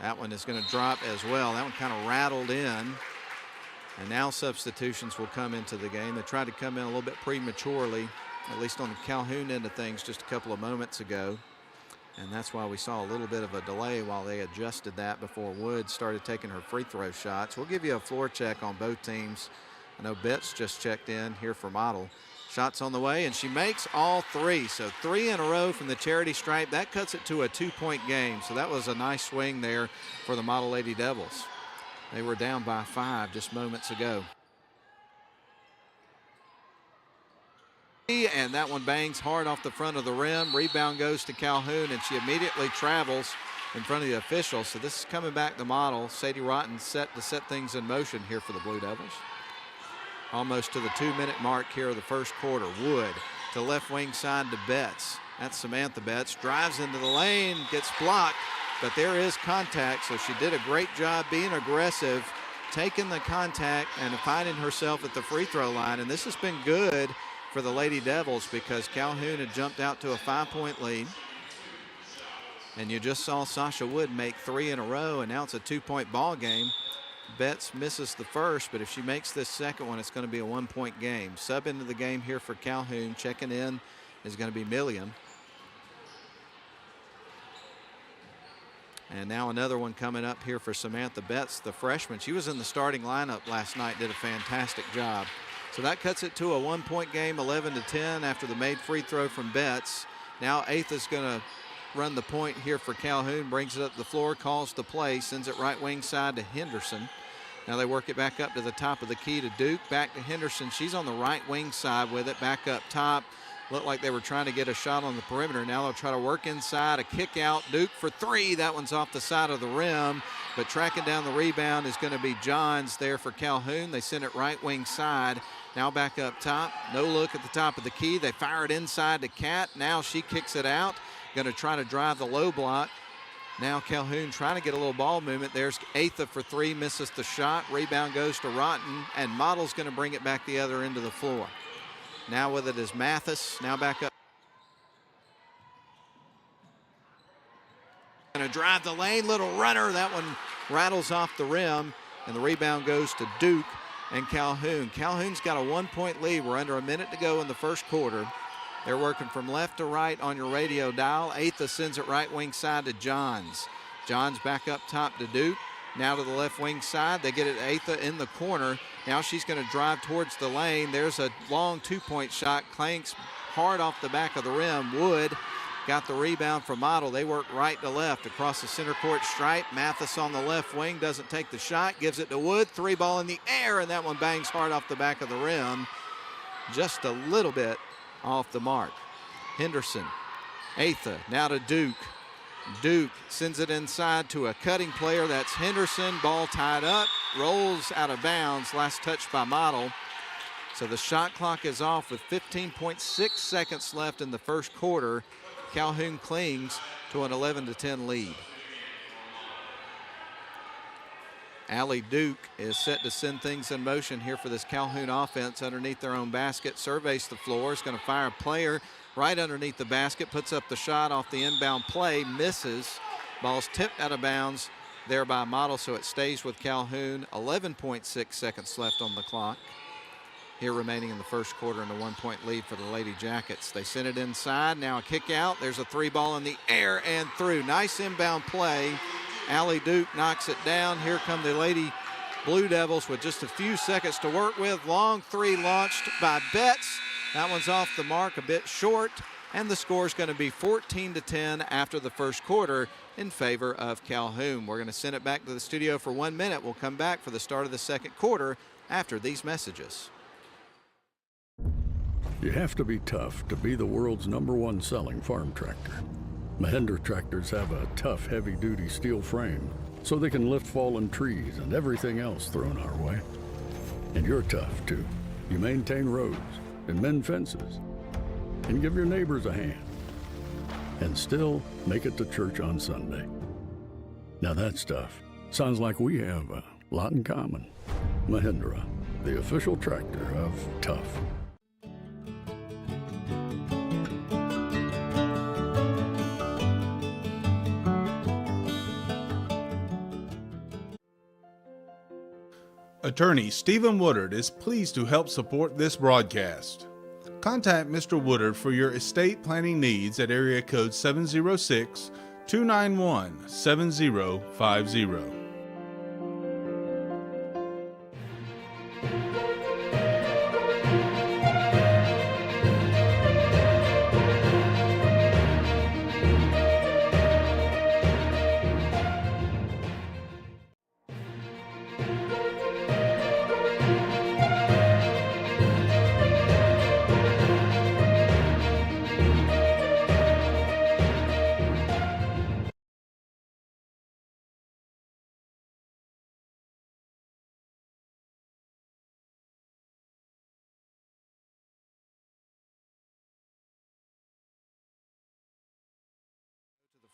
That one is going to drop as well. That one kind of rattled in. And now substitutions will come into the game. They tried to come in a little bit prematurely, at least on the Calhoun end of things just a couple of moments ago. And that's why we saw a little bit of a delay while they adjusted that before Wood started taking her free throw shots. We'll give you a floor check on both teams. I know Betts just checked in here for Model. Shots on the way, and she makes all 3. So 3 in a row from the charity stripe. That cuts it to a 2-point game. So that was a nice swing there for the Model Lady Devils. They were down by 5 just moments ago. And that one bangs hard off the front of the rim. Rebound goes to Calhoun, and she immediately travels in front of the officials. So this is coming back to Model. Sadie Rotten set to set things in motion here for the Blue Devils. Almost to the 2-minute mark here of the first quarter. Wood to left wing side to Betts. That's Samantha Betts. Drives into the lane, gets blocked, but there is contact. So she did a great job being aggressive, taking the contact and finding herself at the free throw line. And this has been good for the Lady Devils because Calhoun had jumped out to a 5-point lead. And you just saw Sasha Wood make 3 in a row, and now it's a 2-point ball game. Betts misses the first, but if she makes this second one, it's going to be a 1-point game. Sub into the game here for Calhoun. Checking in is going to be Milliam. And now another one coming up here for Samantha Betts, the freshman. She was in the starting lineup last night, did a fantastic job. So that cuts it to a 1-point game, 11-10 after the made free throw from Betts. Now Atha's going to run the point here for Calhoun, brings it up the floor, calls the play, sends it right wing side to Henderson. Now they work it back up to the top of the key to Duke, back to Henderson. She's on the right wing side with it, back up top. Looked like they were trying to get a shot on the perimeter. Now they'll try to work inside, a kick out. Duke for 3. That one's off the side of the rim, but tracking down the rebound is going to be Johns there for Calhoun. They send it right wing side. Now back up top. No look at the top of the key. They fire it inside to Kat. Now she kicks it out. Going to try to drive the low block. Now Calhoun trying to get a little ball movement. There's Atha for 3, misses the shot. Rebound goes to Rotten, and Model's going to bring it back the other end of the floor. Now with it is Mathis. Now back up. Going to drive the lane, little runner. That one rattles off the rim, and the rebound goes to Duke and Calhoun. Calhoun's got a 1-point lead. We're under a minute to go in the first quarter. They're working from left to right on your radio dial. Atha sends it right wing side to Johns. Johns back up top to Duke. Now to the left wing side. They get it to Atha in the corner. Now she's going to drive towards the lane. There's a long 2-point shot. Clanks hard off the back of the rim. Wood got the rebound from Model. They work right to left across the center court stripe. Mathis on the left wing doesn't take the shot. Gives it to Wood. 3 ball in the air, and that one bangs hard off the back of the rim. Just a little bit off the mark. Henderson, Atha, now to Duke. Duke sends it inside to a cutting player. That's Henderson. Ball tied up, rolls out of bounds. Last touch by Model. So the shot clock is off with 15.6 seconds left in the first quarter. Calhoun clings to an 11-10 lead. Allie Duke is set to send things in motion here for this Calhoun offense underneath their own basket. Surveys the floor, is going to fire a player right underneath the basket, puts up the shot off the inbound play, misses. Ball's tipped out of bounds there by Model, so it stays with Calhoun. 11.6 seconds left on the clock here remaining in the first quarter, and a 1-point lead for the Lady Jackets. They send it inside, now a kick out. There's a three ball in the air and through. Nice inbound play. Allie Duke knocks it down. Here come the Lady Blue Devils with just a few seconds to work with. Long three launched by Betts. That one's off the mark, a bit short, and the score is going to be 14-10 after the first quarter in favor of Calhoun. We're going to send it back to the studio for 1 minute. We'll come back for the start of the second quarter after these messages. You have to be tough to be the world's #1 selling farm tractor. Mahindra tractors have a tough, heavy-duty steel frame, so they can lift fallen trees and everything else thrown our way. And you're tough, too. You maintain roads and mend fences and give your neighbors a hand and still make it to church on Sunday. Now that's tough. Sounds like we have a lot in common. Mahindra, the official tractor of tough. Attorney Stephen Woodard is pleased to help support this broadcast. Contact Mr. Woodard for your estate planning needs at area code 706-291-7050.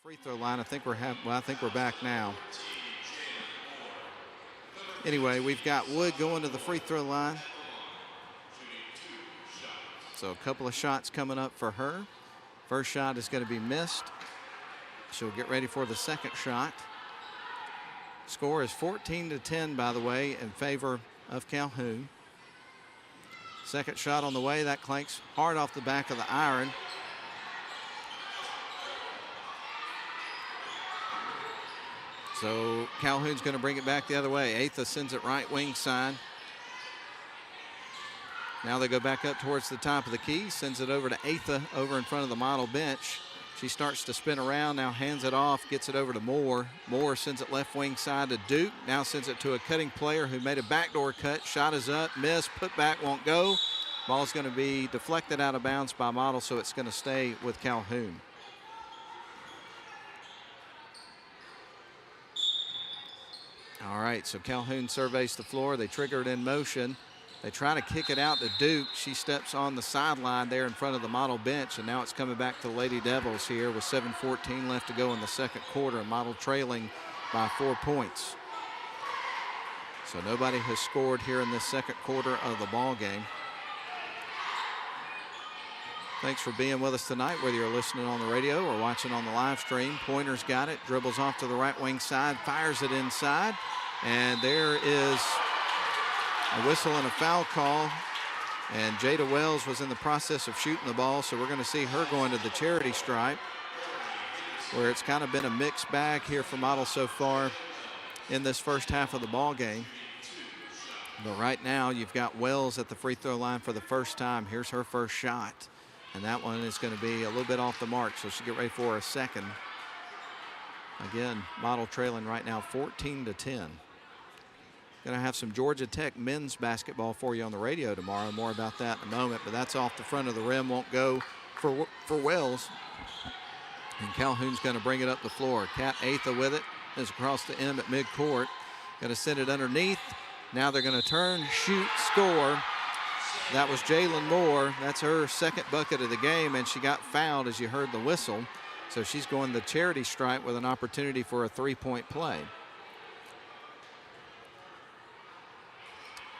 Free throw line. I think we're back now. Anyway, we've got Wood going to the free throw line. So a couple of shots coming up for her. First shot is going to be missed. She'll get ready for the second shot. Score is 14-10, by the way, in favor of Calhoun. Second shot on the way. That clanks hard off the back of the iron. So Calhoun's going to bring it back the other way. Atha sends it right wing side. Now they go back up towards the top of the key. Sends it over to Atha over in front of the Model bench. She starts to spin around, now hands it off, gets it over to Moore. Moore sends it left wing side to Duke. Now sends it to a cutting player who made a backdoor cut. Shot is up, missed, put back, won't go. Ball's going to be deflected out of bounds by Model, so it's going to stay with Calhoun. All right, so Calhoun surveys the floor. They trigger it in motion. They try to kick it out to Duke. She steps on the sideline there in front of the Model bench, and now it's coming back to the Lady Devils here with 7:14 left to go in the second quarter, and Model trailing by 4 points. So nobody has scored here in this second quarter of the ball game. Thanks for being with us tonight, whether you're listening on the radio or watching on the live stream. Pointer's got it, dribbles off to the right wing side, fires it inside, and there is a whistle and a foul call. And Jada Wells was in the process of shooting the ball, so we're going to see her going to the charity stripe, where it's kind of been a mixed bag here for Model so far in this first half of the ball game. But right now you've got Wells at the free throw line for the first time. Here's her first shot. And that one is going to be a little bit off the mark, so she'll get ready for a second. Again, Model trailing right now 14-10. Going to have some Georgia Tech men's basketball for you on the radio tomorrow. More about that in a moment, but that's off the front of the rim. Won't go for Wells. And Calhoun's going to bring it up the floor. Kat Atha with it. Is across the M at midcourt. Going to send it underneath. Now they're going to turn, shoot, score. That was Jalen Moore. That's her second bucket of the game, and she got fouled as you heard the whistle. So she's going the charity stripe with an opportunity for a three-point play.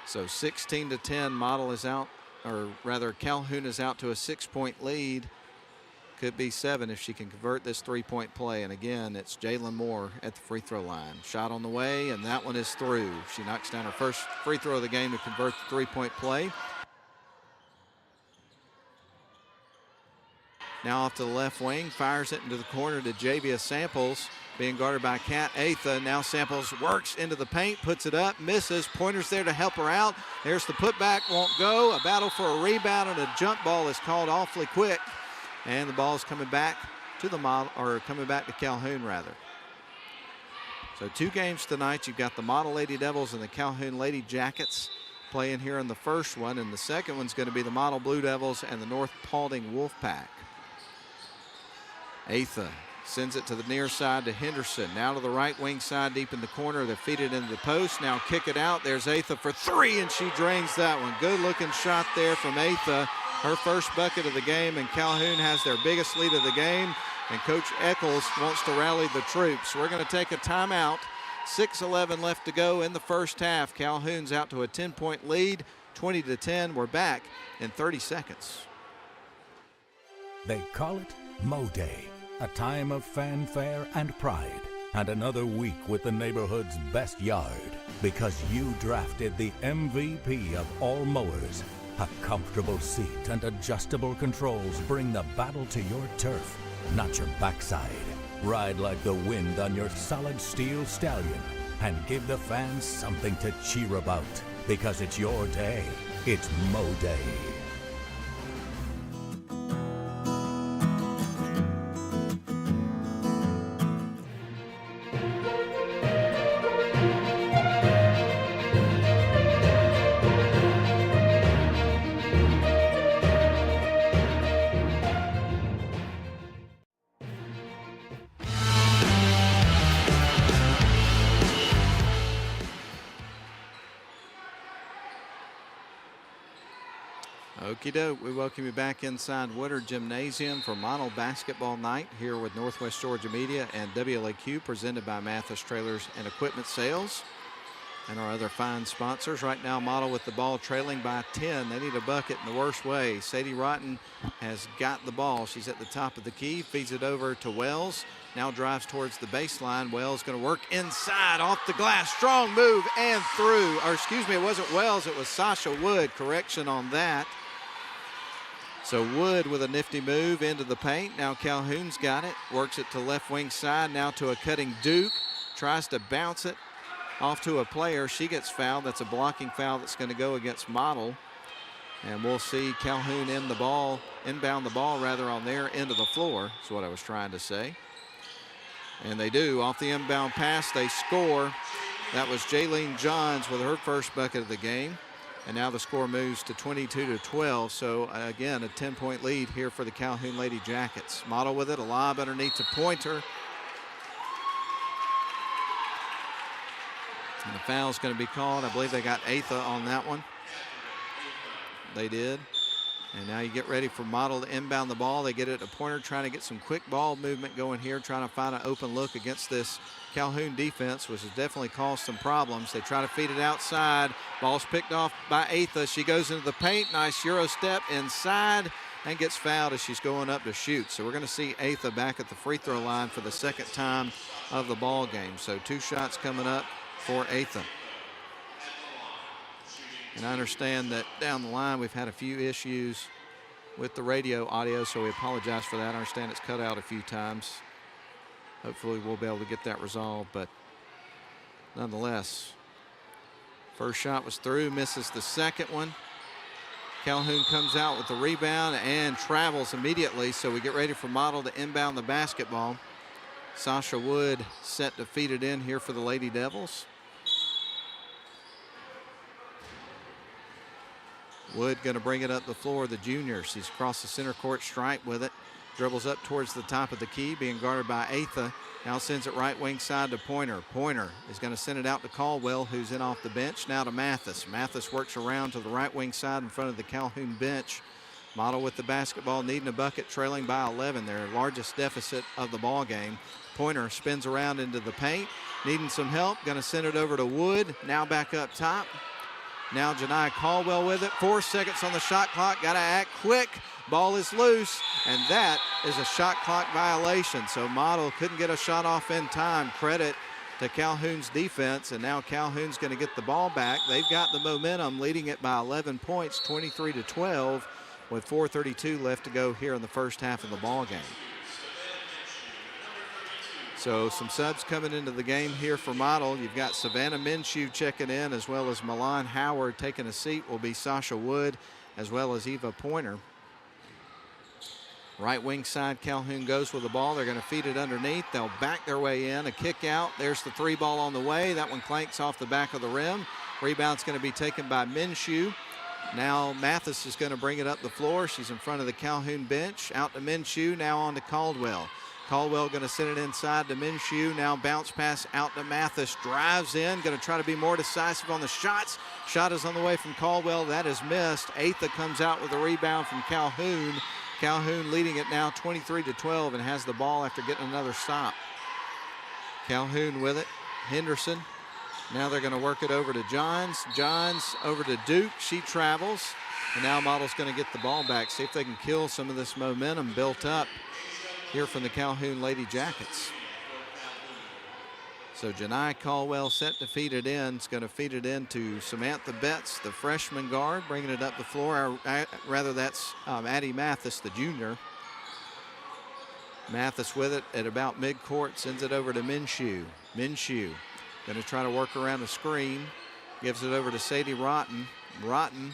So 16-10, Model is out, or rather Calhoun is out to a 6-point lead. Could be 7 if she can convert this 3-point play. And again, it's Jalen Moore at the free throw line. Shot on the way, and that one is through. She knocks down her first free throw of the game to convert the 3-point play. Now off to the left wing, fires it into the corner to Javia Samples, being guarded by Kat Atha. Now Samples works into the paint, puts it up, misses. Pointer's there to help her out. There's the putback, won't go. A battle for a rebound, and a jump ball is called awfully quick. And the ball's coming back to the Model, or coming back to Calhoun rather. So 2 games tonight. You've got the Model Lady Devils and the Calhoun Lady Jackets playing here in the first one, and the second one's going to be the Model Blue Devils and the North Paulding Wolfpack. Atha sends it to the near side to Henderson. Now to the right wing side, deep in the corner. They feed it into the post. Now kick it out. There's Atha for 3, and she drains that one. Good looking shot there from Atha. Her first bucket of the game, and Calhoun has their biggest lead of the game. And Coach Eccles wants to rally the troops. We're going to take a timeout. 6:11 left to go in the first half. Calhoun's out to a 10-point lead, 20-10. We're back in 30 seconds. They call it Mo Day, a time of fanfare and pride, and another week with the neighborhood's best yard, because you drafted the MVP of all mowers. A comfortable seat and adjustable controls bring the battle to your turf, not your backside. Ride like the wind on your solid steel stallion and give the fans something to cheer about, because it's your day. It's Mo Day. Okie doke, we welcome you back inside Woodard Gymnasium for Model Basketball Night here with Northwest Georgia Media and WLAQ, presented by Mathis Trailers and Equipment Sales and our other fine sponsors. Right now, Model with the ball trailing by 10. They need a bucket in the worst way. Sadie Rotten has got the ball. She's at the top of the key, feeds it over to Wells. Now drives towards the baseline. Wells going to work inside, off the glass. Strong move and through. Or excuse me, it wasn't Wells, it was Sasha Wood. Correction on that. So Wood with a nifty move into the paint. Now Calhoun's got it. Works it to left wing side. Now to a cutting Duke. Tries to bounce it off to a player. She gets fouled. That's a blocking foul that's going to go against Model. And we'll see Calhoun inbound the ball on their end of the floor, is what I was trying to say. And they do. Off the inbound pass, they score. That was Jaylene Johns with her first bucket of the game. And now the score moves to 22-12. So again, a 10-point lead here for the Calhoun Lady Jackets. Model with it, a lob underneath to Pointer. And the foul's going to be called. I believe they got Atha on that one. They did. And now you get ready for Model to inbound the ball. They get it to Pointer, trying to get some quick ball movement going here, trying to find an open look against this Calhoun defense, which has definitely caused some problems. They try to feed it outside. Ball's picked off by Atha. She goes into the paint. Nice Euro step inside and gets fouled as she's going up to shoot. So we're going to see Atha back at the free throw line for the second time of the ball game. So 2 shots coming up for Atha. And I understand that down the line we've had a few issues with the radio audio, so we apologize for that. I understand it's cut out a few times. Hopefully we'll be able to get that resolved, but nonetheless, first shot was through, misses the second one. Calhoun comes out with the rebound and travels immediately, so we get ready for Model to inbound the basketball. Sasha Wood set to feed it in here for the Lady Devils. Wood going to bring it up the floor, the junior. She's across the center court stripe with it. Dribbles up towards the top of the key, being guarded by Atha. Now sends it right wing side to Pointer. Pointer is going to send it out to Caldwell, who's in off the bench. Now to Mathis. Mathis works around to the right wing side in front of the Calhoun bench. Model with the basketball, needing a bucket, trailing by 11, their largest deficit of the ball game. Pointer spins around into the paint, needing some help. Going to send it over to Wood. Now back up top. Now Janiyah Caldwell with it. 4 seconds on the shot clock. Got to act quick. Ball is loose, and that is a shot clock violation. So Model couldn't get a shot off in time. Credit to Calhoun's defense, and now Calhoun's going to get the ball back. They've got the momentum, leading it by 11 points, 23-12, with 4:32 left to go here in the first half of the ball game. So some subs coming into the game here for Model. You've got Savannah Minshew checking in, as well as Milan Howard taking a seat will be Sasha Wood, as well as Eva Pointer. Right wing side, Calhoun goes with the ball. They're going to feed it underneath. They'll back their way in. A kick out. There's the 3 ball on the way. That one clanks off the back of the rim. Rebound's going to be taken by Minshew. Now Mathis is going to bring it up the floor. She's in front of the Calhoun bench. Out to Minshew. Now on to Caldwell. Caldwell going to send it inside to Minshew. Now bounce pass out to Mathis. Drives in. Going to try to be more decisive on the shots. Shot is on the way from Caldwell. That is missed. Atha comes out with a rebound from Calhoun. Calhoun leading it now 23-12 and has the ball after getting another stop. Calhoun with it. Henderson. Now they're going to work it over to Johns. Johns over to Duke. She travels. And now Model's going to get the ball back. See if they can kill some of this momentum built up here from the Calhoun Lady Jackets. So Janiyah Caldwell set to feed it in. It's going to feed it in to Samantha Betts, the freshman guard, bringing it up the floor. Rather, that's Addie Mathis, the junior. Mathis with it at about midcourt, sends it over to Minshew. Minshew going to try to work around the screen. Gives it over to Sadie Rotten. Rotten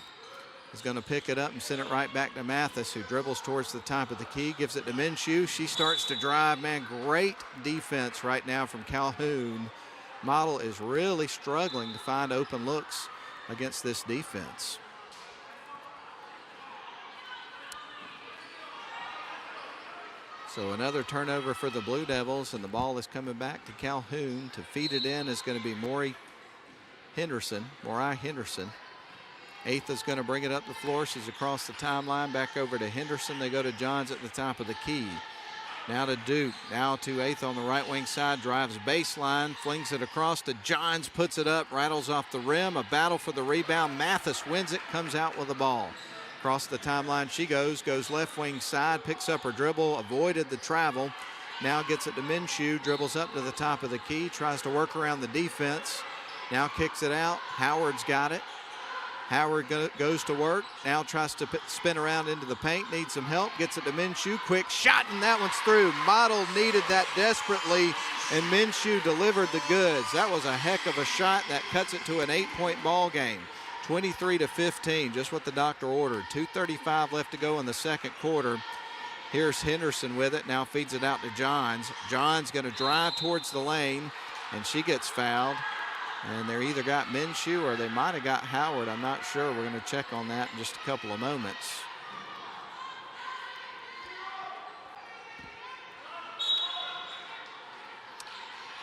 is going to pick it up and send it right back to Mathis, who dribbles towards the top of the key, gives it to Minshew. She starts to drive. Man, great defense right now from Calhoun. Model is really struggling to find open looks against this defense. So another turnover for the Blue Devils, and the ball is coming back to Calhoun. To feed it in is going to be Moriah Henderson. Atha's going to bring it up the floor. She's across the timeline, back over to Henderson. They go to Johns at the top of the key. Now to Duke, now to Atha on the right wing side, drives baseline, flings it across to Johns, puts it up, rattles off the rim. A battle for the rebound. Mathis wins it, comes out with the ball. Across the timeline she goes left wing side, picks up her dribble, avoided the travel. Now gets it to Minshew, dribbles up to the top of the key, tries to work around the defense. Now kicks it out. Howard's got it. Howard goes to work, now tries to spin around into the paint, needs some help, gets it to Minshew, quick shot, and that one's through. Model needed that desperately, and Minshew delivered the goods. That was a heck of a shot. That cuts it to an 8-point ball game, 23-15, just what the doctor ordered. 2:35 left to go in the second quarter. Here's Henderson with it, now feeds it out to Johns. Johns going to drive towards the lane, and she gets fouled. And they either got Minshew or they might have got Howard. I'm not sure. We're going to check on that in just a couple of moments.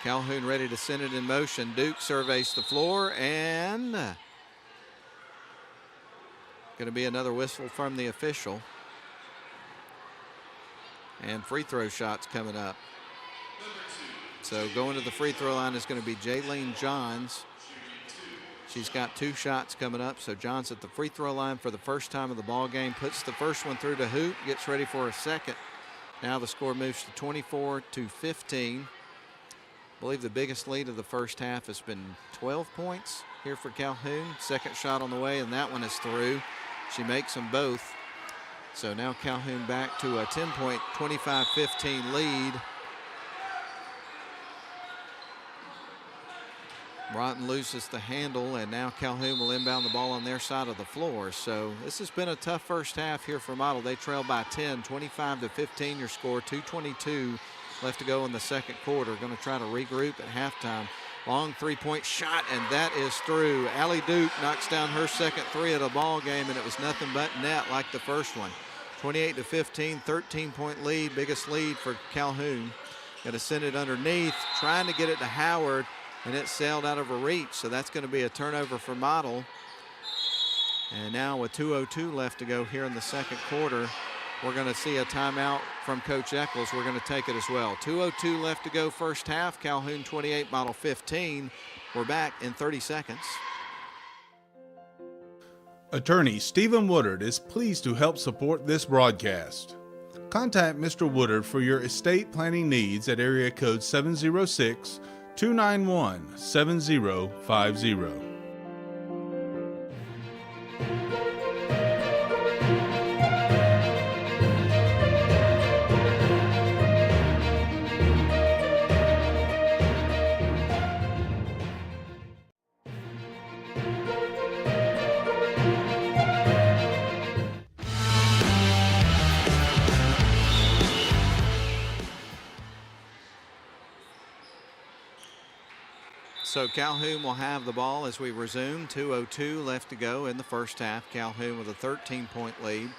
Calhoun ready to send it in motion. Duke surveys the floor, and going to be another whistle from the official. And free throw shots coming up. So going to the free throw line is going to be Jaylene Johns. She's got 2 shots coming up. So Johns at the free throw line for the first time of the ball game. Puts the first one through to hoop. Gets ready for a second. Now the score moves to 24-15. I believe the biggest lead of the first half has been 12 points here for Calhoun. Second shot on the way, and that one is through. She makes them both. So now Calhoun back to a 10-point, 25-15 lead. Rotten loses the handle, and now Calhoun will inbound the ball on their side of the floor. So this has been a tough first half here for Model. They trail by 10, 25-15 your score, 2:22 left to go in the second quarter. Going to try to regroup at halftime. Long 3-point shot, and that is through. Allie Duke knocks down her second 3 of the ball game, and it was nothing but net like the first one. 28-15, 13-point lead, biggest lead for Calhoun. Got to send it underneath, trying to get it to Howard, and it sailed out of her reach. So that's going to be a turnover for Model. And now with 2:02 left to go here in the second quarter, we're going to see a timeout from Coach Eccles. We're going to take it as well. 2:02 left to go first half. Calhoun 28, Model 15. We're back in 30 seconds. Attorney Stephen Woodard is pleased to help support this broadcast. Contact Mr. Woodard for your estate planning needs at area code 706-291-7050. So Calhoun will have the ball as we resume. 2:02 left to go in the first half. Calhoun with a 13-point lead.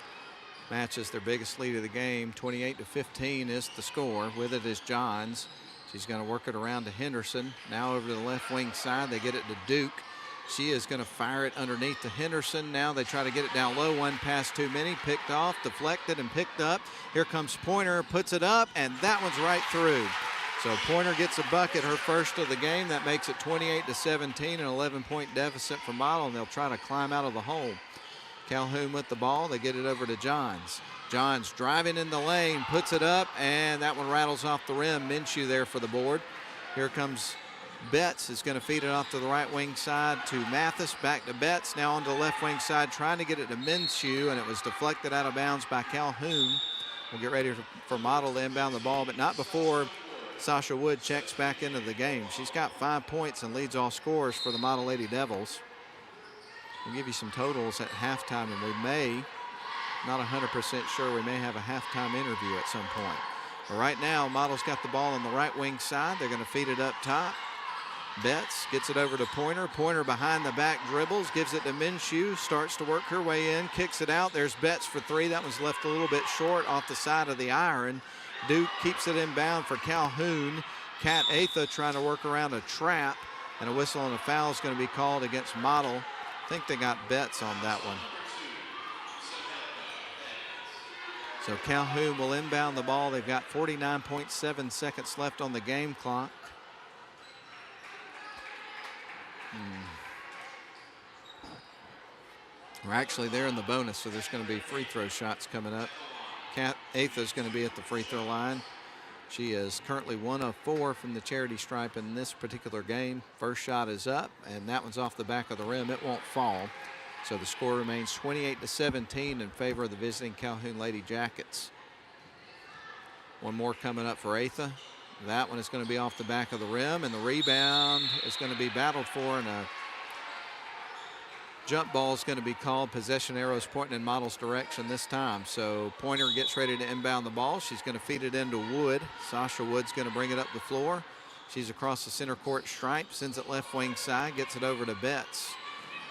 Matches their biggest lead of the game. 28-15 is the score. With it is Johns. She's going to work it around to Henderson. Now over to the left wing side. They get it to Duke. She is going to fire it underneath to Henderson. Now they try to get it down low. One pass too many. Picked off, deflected, and picked up. Here comes Pointer. Puts it up, and that one's right through. So Pointer gets a bucket, her first of the game. That makes it 28-17, an 11-point deficit for Model, and they'll try to climb out of the hole. Calhoun with the ball. They get it over to Johns. Johns driving in the lane, puts it up, and that one rattles off the rim. Minshew there for the board. Here comes Betts, is going to feed it off to the right wing side to Mathis. Back to Betts, now on to the left wing side, trying to get it to Minshew, and it was deflected out of bounds by Calhoun. We'll get ready for Model to inbound the ball, but not before Sasha Wood checks back into the game. She's got 5 points and leads all scorers for the Model Lady Devils. We'll give you some totals at halftime, and we may, not 100% sure, we may have a halftime interview at some point. But right now, Model's got the ball on the right wing side. They're going to feed it up top. Betts gets it over to Pointer. Pointer behind the back dribbles, gives it to Minshew, starts to work her way in, kicks it out. There's Betts for three. That one's left a little bit short off the side of the iron. Duke keeps it inbound for Calhoun. Kat Atha trying to work around a trap, and a whistle and a foul is going to be called against Model. I think they got Betts on that one. So Calhoun will inbound the ball. They've got 49.7 seconds left on the game clock. We're actually there in the bonus, so there's going to be free throw shots coming up. Kat Atha is going to be at the free throw line. She is currently 1 of 4 from the charity stripe in this particular game. First shot is up, and that one's off the back of the rim. It won't fall. So the score remains 28-17 in favor of the visiting Calhoun Lady Jackets. One more coming up for Atha. That one is going to be off the back of the rim, and the rebound is going to be battled for, and a jump ball is going to be called. Possession arrows pointing in Model's direction this time. So Pointer gets ready to inbound the ball. She's going to feed it into Wood. Sasha Wood's going to bring it up the floor. She's across the center court stripe, sends it left wing side, gets it over to Betts.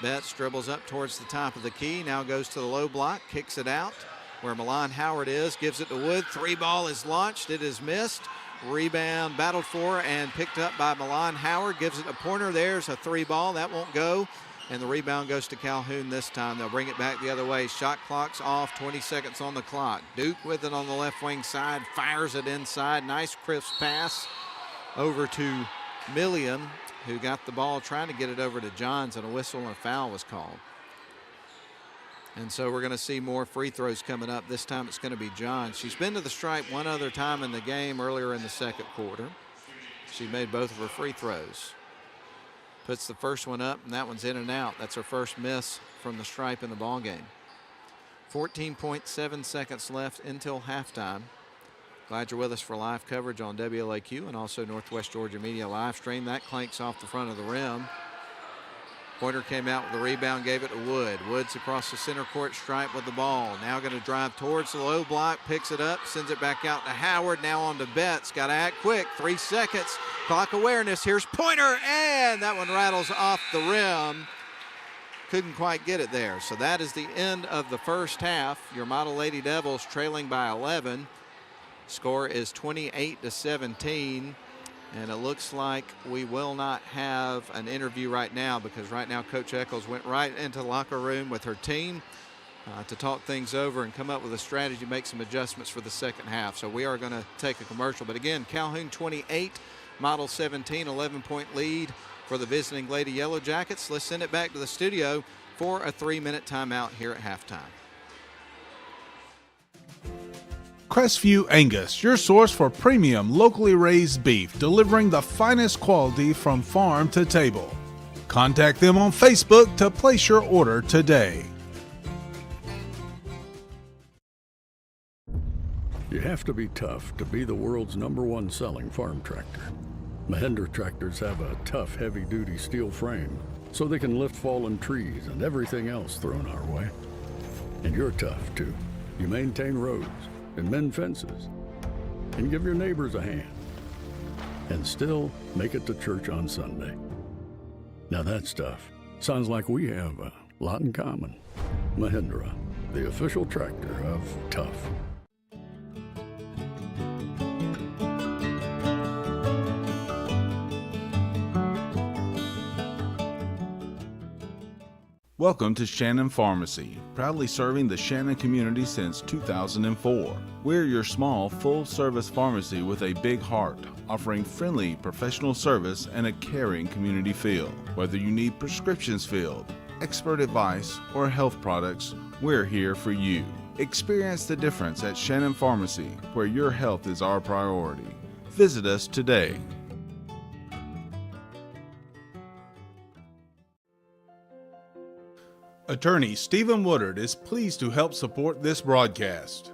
Betts dribbles up towards the top of the key, now goes to the low block, kicks it out where Milan Howard is, gives it to Wood. Three ball is launched, it is missed. Rebound battled for and picked up by Milan Howard, gives it to Pointer. There's a three ball, that won't go. And the rebound goes to Calhoun this time. They'll bring it back the other way. Shot clock's off, 20 seconds on the clock. Duke with it on the left wing side, fires it inside. Nice crisp pass over to Milliam, who got the ball trying to get it over to Johns, and a whistle and a foul was called. And so we're going to see more free throws coming up. This time it's going to be Johns. She's been to the stripe one other time in the game earlier in the second quarter. She made both of her free throws. Puts the first one up, and that one's in and out. That's her first miss from the stripe in the ball game. 14.7 seconds left until halftime. Glad you're with us for live coverage on WLAQ and also Northwest Georgia Media live stream. That clanks off the front of the rim. Pointer came out with the rebound, gave it to Wood. Wood's across the center court stripe with the ball. Now going to drive towards the low block, picks it up, sends it back out to Howard. Now on to Betts. Got to act quick. 3 seconds. Clock awareness. Here's Pointer, and that one rattles off the rim. Couldn't quite get it there. So that is the end of the first half. Your Model Lady Devils trailing by 11. Score is 28-17. And it looks like we will not have an interview right now, because right now Coach Eccles went right into the locker room with her team to talk things over and come up with a strategy, make some adjustments for the second half. So we are going to take a commercial. But again, Calhoun 28, Model 17, 11-point lead for the visiting Lady Yellow Jackets. Let's send it back to the studio for a 3-minute timeout here at halftime. Crestview Angus, your source for premium locally raised beef, delivering the finest quality from farm to table. Contact them on Facebook to place your order today. You have to be tough to be the world's #1 selling farm tractor. Mahindra tractors have a tough, heavy-duty steel frame, so they can lift fallen trees and everything else thrown our way. And you're tough, too. You maintain roads and mend fences and give your neighbors a hand and still make it to church on Sunday. Now that's tough. Sounds like we have a lot in common. Mahindra, the official tractor of tough. Welcome to Shannon Pharmacy, proudly serving the Shannon community since 2004. We're your small, full-service pharmacy with a big heart, offering friendly, professional service and a caring community feel. Whether you need prescriptions filled, expert advice, or health products, we're here for you. Experience the difference at Shannon Pharmacy, where your health is our priority. Visit us today. Attorney Stephen Woodard is pleased to help support this broadcast.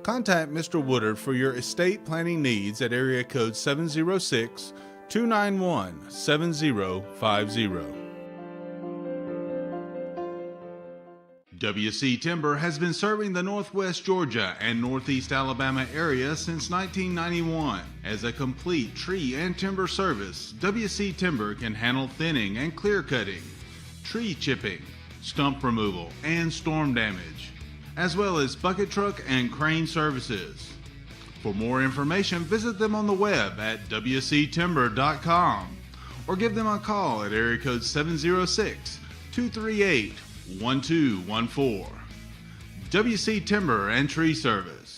Contact Mr. Woodard for your estate planning needs at area code 706-291-7050. WC Timber has been serving the Northwest Georgia and Northeast Alabama area since 1991. As a complete tree and timber service, WC Timber can handle thinning and clear cutting, tree chipping, stump removal, and storm damage, as well as bucket truck and crane services. For more information, visit them on the web at wctimber.com or give them a call at area code 706-238-1214. WC Timber and Tree Service.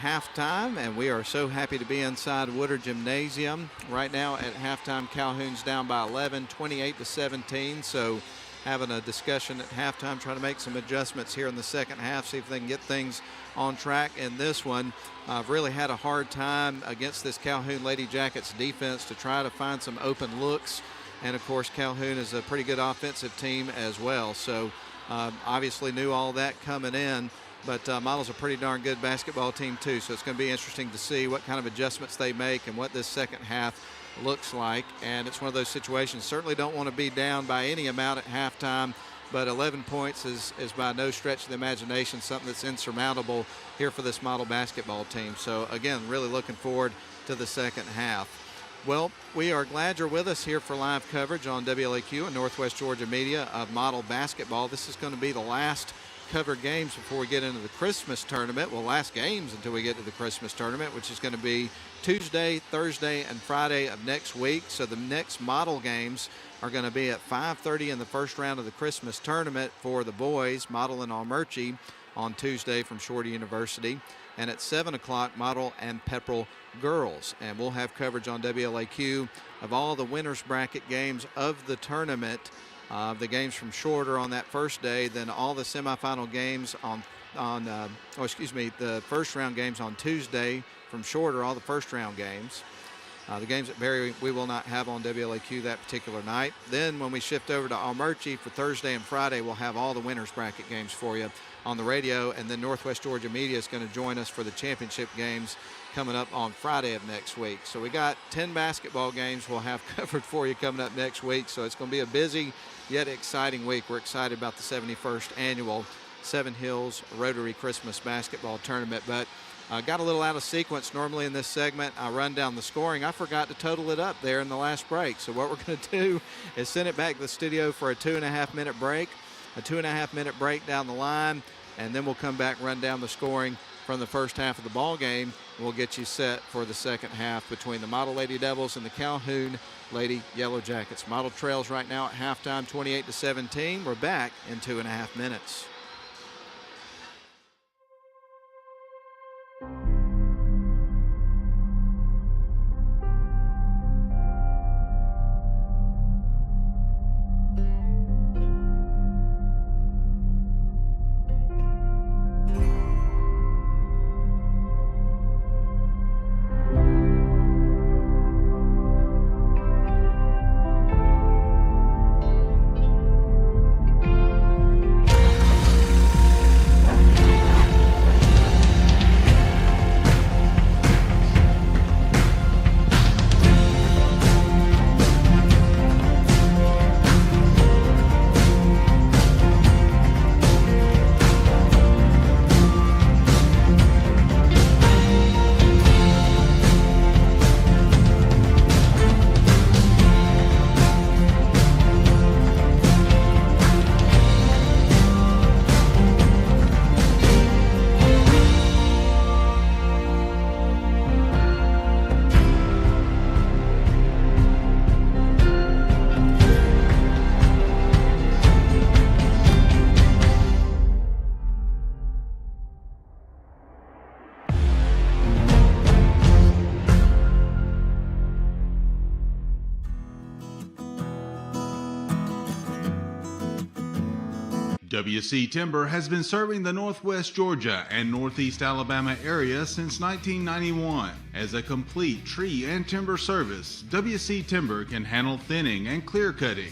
Halftime, and we are so happy to be inside Woodard Gymnasium. Right now at halftime, Calhoun's down by 11, 28-17. So having a discussion at halftime, trying to make some adjustments here in the second half, see if they can get things on track in this one. I've really had a hard time against this Calhoun Lady Jackets defense to try to find some open looks. And of course, Calhoun is a pretty good offensive team as well. So obviously knew all that coming in. But Model's a pretty darn good basketball team, too, so it's going to be interesting to see what kind of adjustments they make and what this second half looks like. And it's one of those situations, certainly don't want to be down by any amount at halftime, but 11 points is by no stretch of the imagination something that's insurmountable here for this Model basketball team. So, again, really looking forward to the second half. Well, we are glad you're with us here for live coverage on WLAQ and Northwest Georgia Media of Model basketball. This is going to be the last cover games before we get into the Christmas tournament. Well, last games until we get to the Christmas tournament, which is going to be Tuesday, Thursday, and Friday of next week. So the next Model games are going to be at 5:30 in the first round of the Christmas tournament for the boys, Model and Almerchi on Tuesday from Shorty University, and at 7 o'clock, Model and Pepperell girls. And we'll have coverage on WLAQ of all the winners bracket games of the tournament. The games from Shorter on that first day, then all the semifinal games the first round games on Tuesday from Shorter, all the first round games. The games at Berry we will not have on WLAQ that particular night. Then when we shift over to Almerchi for Thursday and Friday, we'll have all the winners bracket games for you on the radio, and then Northwest Georgia Media is going to join us for the championship games coming up on Friday of next week. So we got 10 basketball games we'll have covered for you coming up next week. So it's going to be a busy yet exciting week. We're excited about the 71st annual Seven Hills Rotary Christmas Basketball Tournament. But Got a little out of sequence. Normally in this segment, I run down the scoring. I forgot to total it up there in the last break. So what we're going to do is send it back to the studio for a 2.5-minute break, a 2.5-minute break down the line, and then we'll come back and run down the scoring from the first half of the ball game. We'll get you set for the second half between the Model Lady Devils and the Calhoun Lady Yellow Jackets. Model trails right now at halftime 28-17. We're back in 2.5 minutes. WC Timber has been serving the Northwest Georgia and Northeast Alabama area since 1991. As a complete tree and timber service, WC Timber can handle thinning and clear cutting,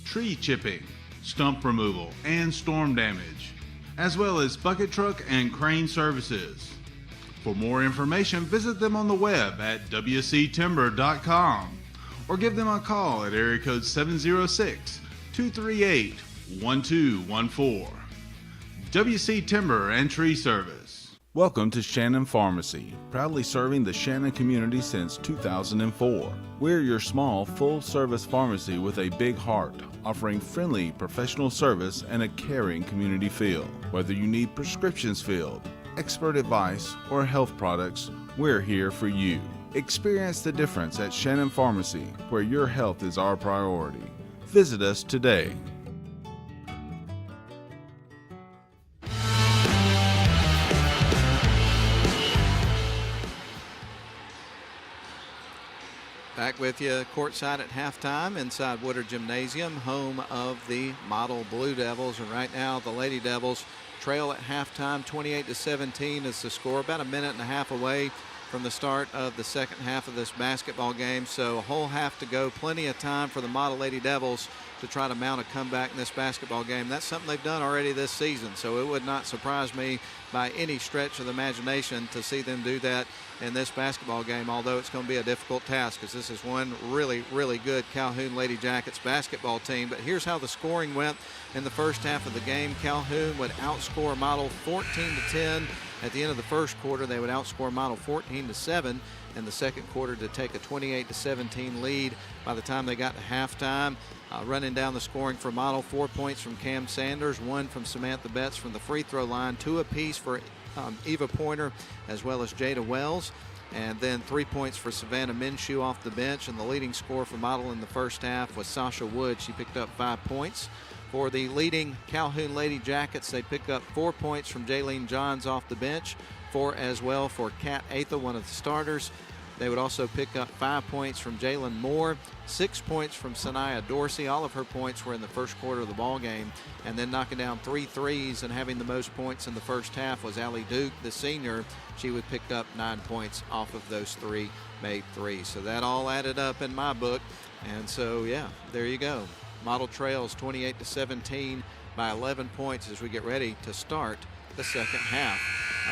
tree chipping, stump removal, and storm damage, as well as bucket truck and crane services. For more information, visit them on the web at wctimber.com or give them a call at area code 706-238-1214. WC Timber and Tree Service. Welcome to Shannon Pharmacy, proudly serving the Shannon community since 2004. We're your small, full-service pharmacy with a big heart, offering friendly, professional service and a caring community feel. Whether you need prescriptions filled, expert advice, or health products, we're here for you. Experience the difference at Shannon Pharmacy, where your health is our priority. Visit us today. Back with you courtside at halftime inside Woodard Gymnasium, home of the Model Blue Devils. And right now the Lady Devils trail at halftime 28-17 is the score, about a minute and a half away from the start of the second half of this basketball game. So a whole half to go, plenty of time for the Model Lady Devils to try to mount a comeback in this basketball game. That's something they've done already this season, so it would not surprise me by any stretch of the imagination to see them do that in this basketball game, although it's going to be a difficult task because this is one really, really good Calhoun Lady Jackets basketball team. But here's how the scoring went in the first half of the game. Calhoun would outscore Model 14-10. At the end of the first quarter, they would outscore Model 14-7 in the second quarter to take a 28-17 lead by the time they got to halftime. Running down the scoring for Model, 4 points from Cam Sanders, 1 from Samantha Betts from the free throw line, 2 apiece for Eva Pointer as well as Jada Wells, and then 3 points for Savannah Minshew off the bench. And the leading scorer for Model in the first half was Sasha Wood. She picked up 5 points. For the leading Calhoun Lady Jackets, they pick up 4 points from Jaylene Johns off the bench, 4 as well for Kat Atha, one of the starters. They would also pick up 5 points from Jalen Moore, 6 points from Sanaya Dorsey. All of her points were in the first quarter of the ball game. And then knocking down 3 threes and having the most points in the first half was Allie Duke, the senior. She would pick up 9 points off of those 3 made threes. So that all added up in my book. And so, yeah, there you go. Model trails 28-17 by 11 points as we get ready to start the second half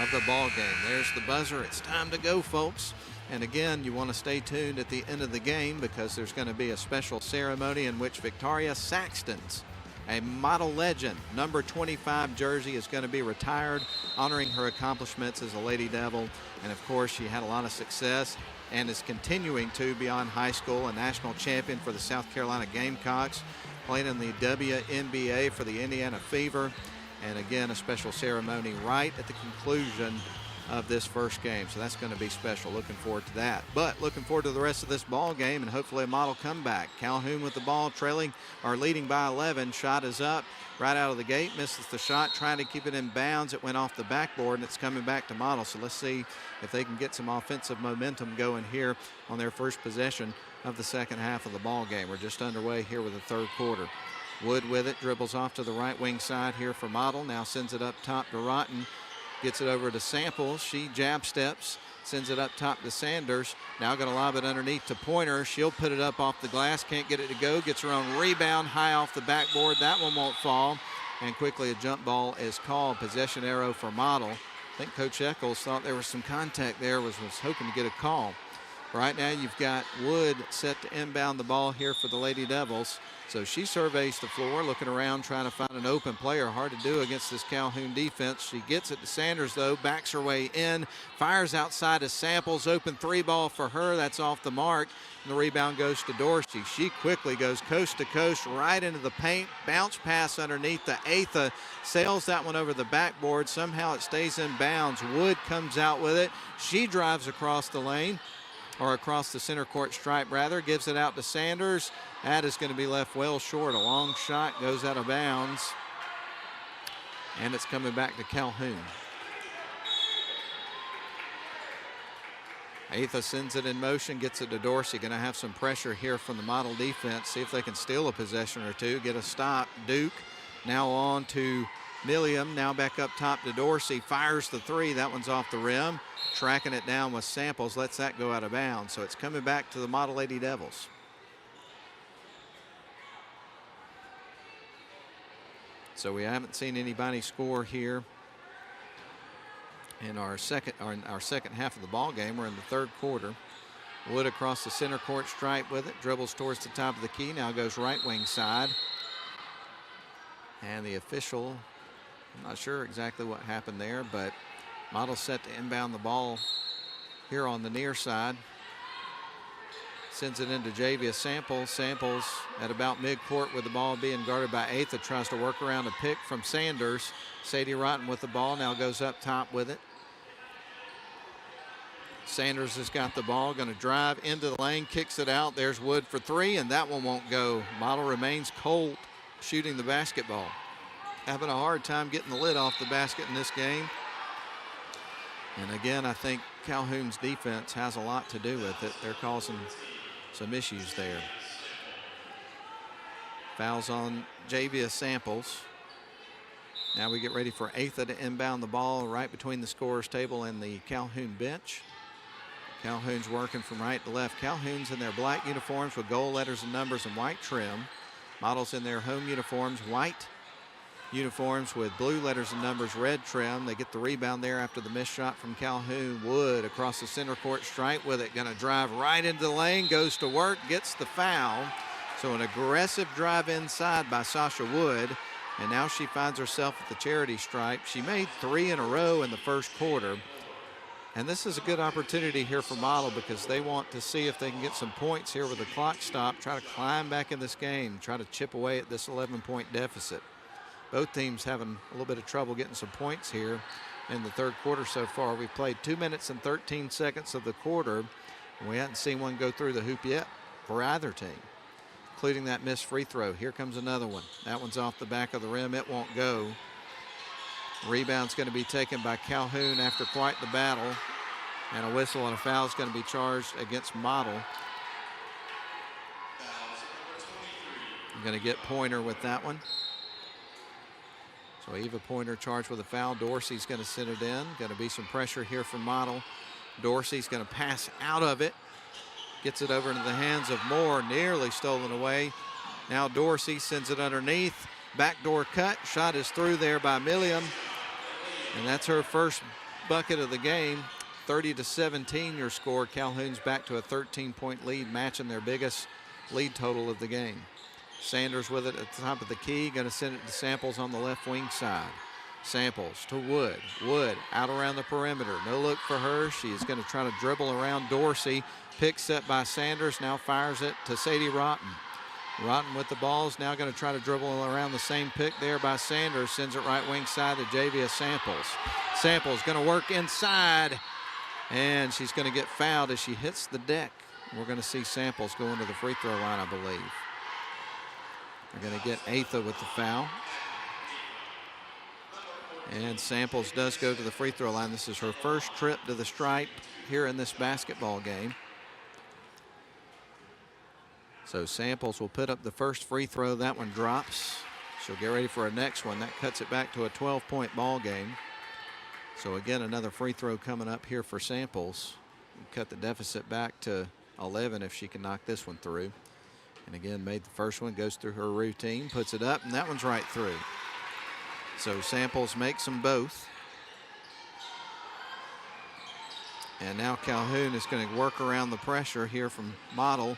of the ball game. There's the buzzer. It's time to go, folks. And again, you want to stay tuned at the end of the game because there's going to be a special ceremony in which Victoria Saxton's a model legend. Number 25 jersey is going to be retired, honoring her accomplishments as a Lady Devil. And of course, she had a lot of success and is continuing to beyond high school, a national champion for the South Carolina Gamecocks, playing in the WNBA for the Indiana Fever. And again, a special ceremony right at the conclusion of this first game. So that's going to be special. Looking forward to that. But looking forward to the rest of this ball game and hopefully a model comeback. Calhoun with the ball, trailing or leading by 11. Shot is up right out of the gate. Misses the shot, trying to keep it in bounds. It went off the backboard and it's coming back to model. So let's see if they can get some offensive momentum going here on their first possession of the second half of the ball game. We're just underway here with the third quarter. Wood with it, dribbles off to the right wing side here for model. Now sends it up top to Rotten. Gets it over to Samples. She jab steps, sends it up top to Sanders. Now going to lob it underneath to Pointer. She'll put it up off the glass, can't get it to go. Gets her own rebound high off the backboard. That one won't fall. And quickly a jump ball is called. Possession arrow for model. I think Coach Eccles thought there was some contact there, was hoping to get a call. Right now you've got Wood set to inbound the ball here for the Lady Devils. So she surveys the floor, looking around, trying to find an open player. Hard to do against this Calhoun defense. She gets it to Sanders, though, backs her way in, fires outside to Samples. Open three ball for her. That's off the mark. And the rebound goes to Dorsey. She quickly goes coast to coast right into the paint. Bounce pass underneath to Atha. Sails that one over the backboard. Somehow it stays in bounds. Wood comes out with it. She drives across the lane, or across the center court stripe rather, gives it out to Sanders. That is going to be left well short. A long shot goes out of bounds. And it's coming back to Calhoun. Atha sends it in motion, gets it to Dorsey. Going to have some pressure here from the model defense. See if they can steal a possession or two, get a stop. Duke now on to Milliam, now back up top to Dorsey. Fires the three. That one's off the rim. Tracking it down with Samples, lets that go out of bounds. So it's coming back to the Model Lady Devils. So we haven't seen anybody score here in our second half of the ball game. We're in the third quarter. Wood across the center court stripe with it, dribbles towards the top of the key, now goes right wing side. And the official, I'm not sure exactly what happened there, but Model set to inbound the ball here on the near side. Sends it into Javia Samples. Samples at about midcourt with the ball being guarded by Atha. Tries to work around a pick from Sanders. Sadie Rotten with the ball, now goes up top with it. Sanders has got the ball, going to drive into the lane, kicks it out. There's Wood for three, and that one won't go. Model remains cold shooting the basketball. Having a hard time getting the lid off the basket in this game. And again, I think Calhoun's defense has a lot to do with it. They're causing some issues there. Fouls on Javia Samples. Now we get ready for Atha to inbound the ball right between the scorer's table and the Calhoun bench. Calhoun's working from right to left. Calhoun's in their black uniforms with gold letters and numbers and white trim. Models in their home uniforms, white uniforms with blue letters and numbers, red trim. They get the rebound there after the missed shot from Calhoun. Wood across the center court stripe with it, going to drive right into the lane, goes to work, gets the foul. So an aggressive drive inside by Sasha Wood, and now she finds herself at the charity stripe. She made three in a row in the first quarter, and this is a good opportunity here for Model because they want to see if they can get some points here with the clock stop, try to climb back in this game, try to chip away at this 11-point deficit. Both teams having a little bit of trouble getting some points here in the third quarter so far. We've played 2 minutes and 13 seconds of the quarter, and we haven't seen one go through the hoop yet for either team, including that missed free throw. Here comes another one. That one's off the back of the rim. It won't go. Rebound's going to be taken by Calhoun after quite the battle, and a whistle and a foul is going to be charged against Model. I'm going to get Pointer with that one. So Eva Pointer charged with a foul. Dorsey's going to send it in. Going to be some pressure here from Model. Dorsey's going to pass out of it. Gets it over into the hands of Moore. Nearly stolen away. Now Dorsey sends it underneath. Backdoor cut. Shot is through there by Milliam. And that's her first bucket of the game. 30-17 your score. Calhoun's back to a 13-point lead, matching their biggest lead total of the game. Sanders with it at the top of the key. Going to send it to Samples on the left wing side. Samples to Wood. Wood out around the perimeter. No look for her. She is going to try to dribble around Dorsey. Picks up by Sanders. Now fires it to Sadie Rotten. Rotten with the ball is now going to try to dribble around the same pick there by Sanders. Sends it right wing side to Javia Samples. Samples going to work inside. And she's going to get fouled as she hits the deck. We're going to see Samples go into the free throw line, I believe. We're going to get Atha with the foul. And Samples does go to the free throw line. This is her first trip to the stripe here in this basketball game. So Samples will put up the first free throw. That one drops. She'll get ready for a next one. That cuts it back to a 12-point ball game. So again, another free throw coming up here for Samples. Cut the deficit back to 11 if she can knock this one through. And again, made the first one, goes through her routine, puts it up, and that one's right through. So Samples makes them both. And now Calhoun is going to work around the pressure here from Model.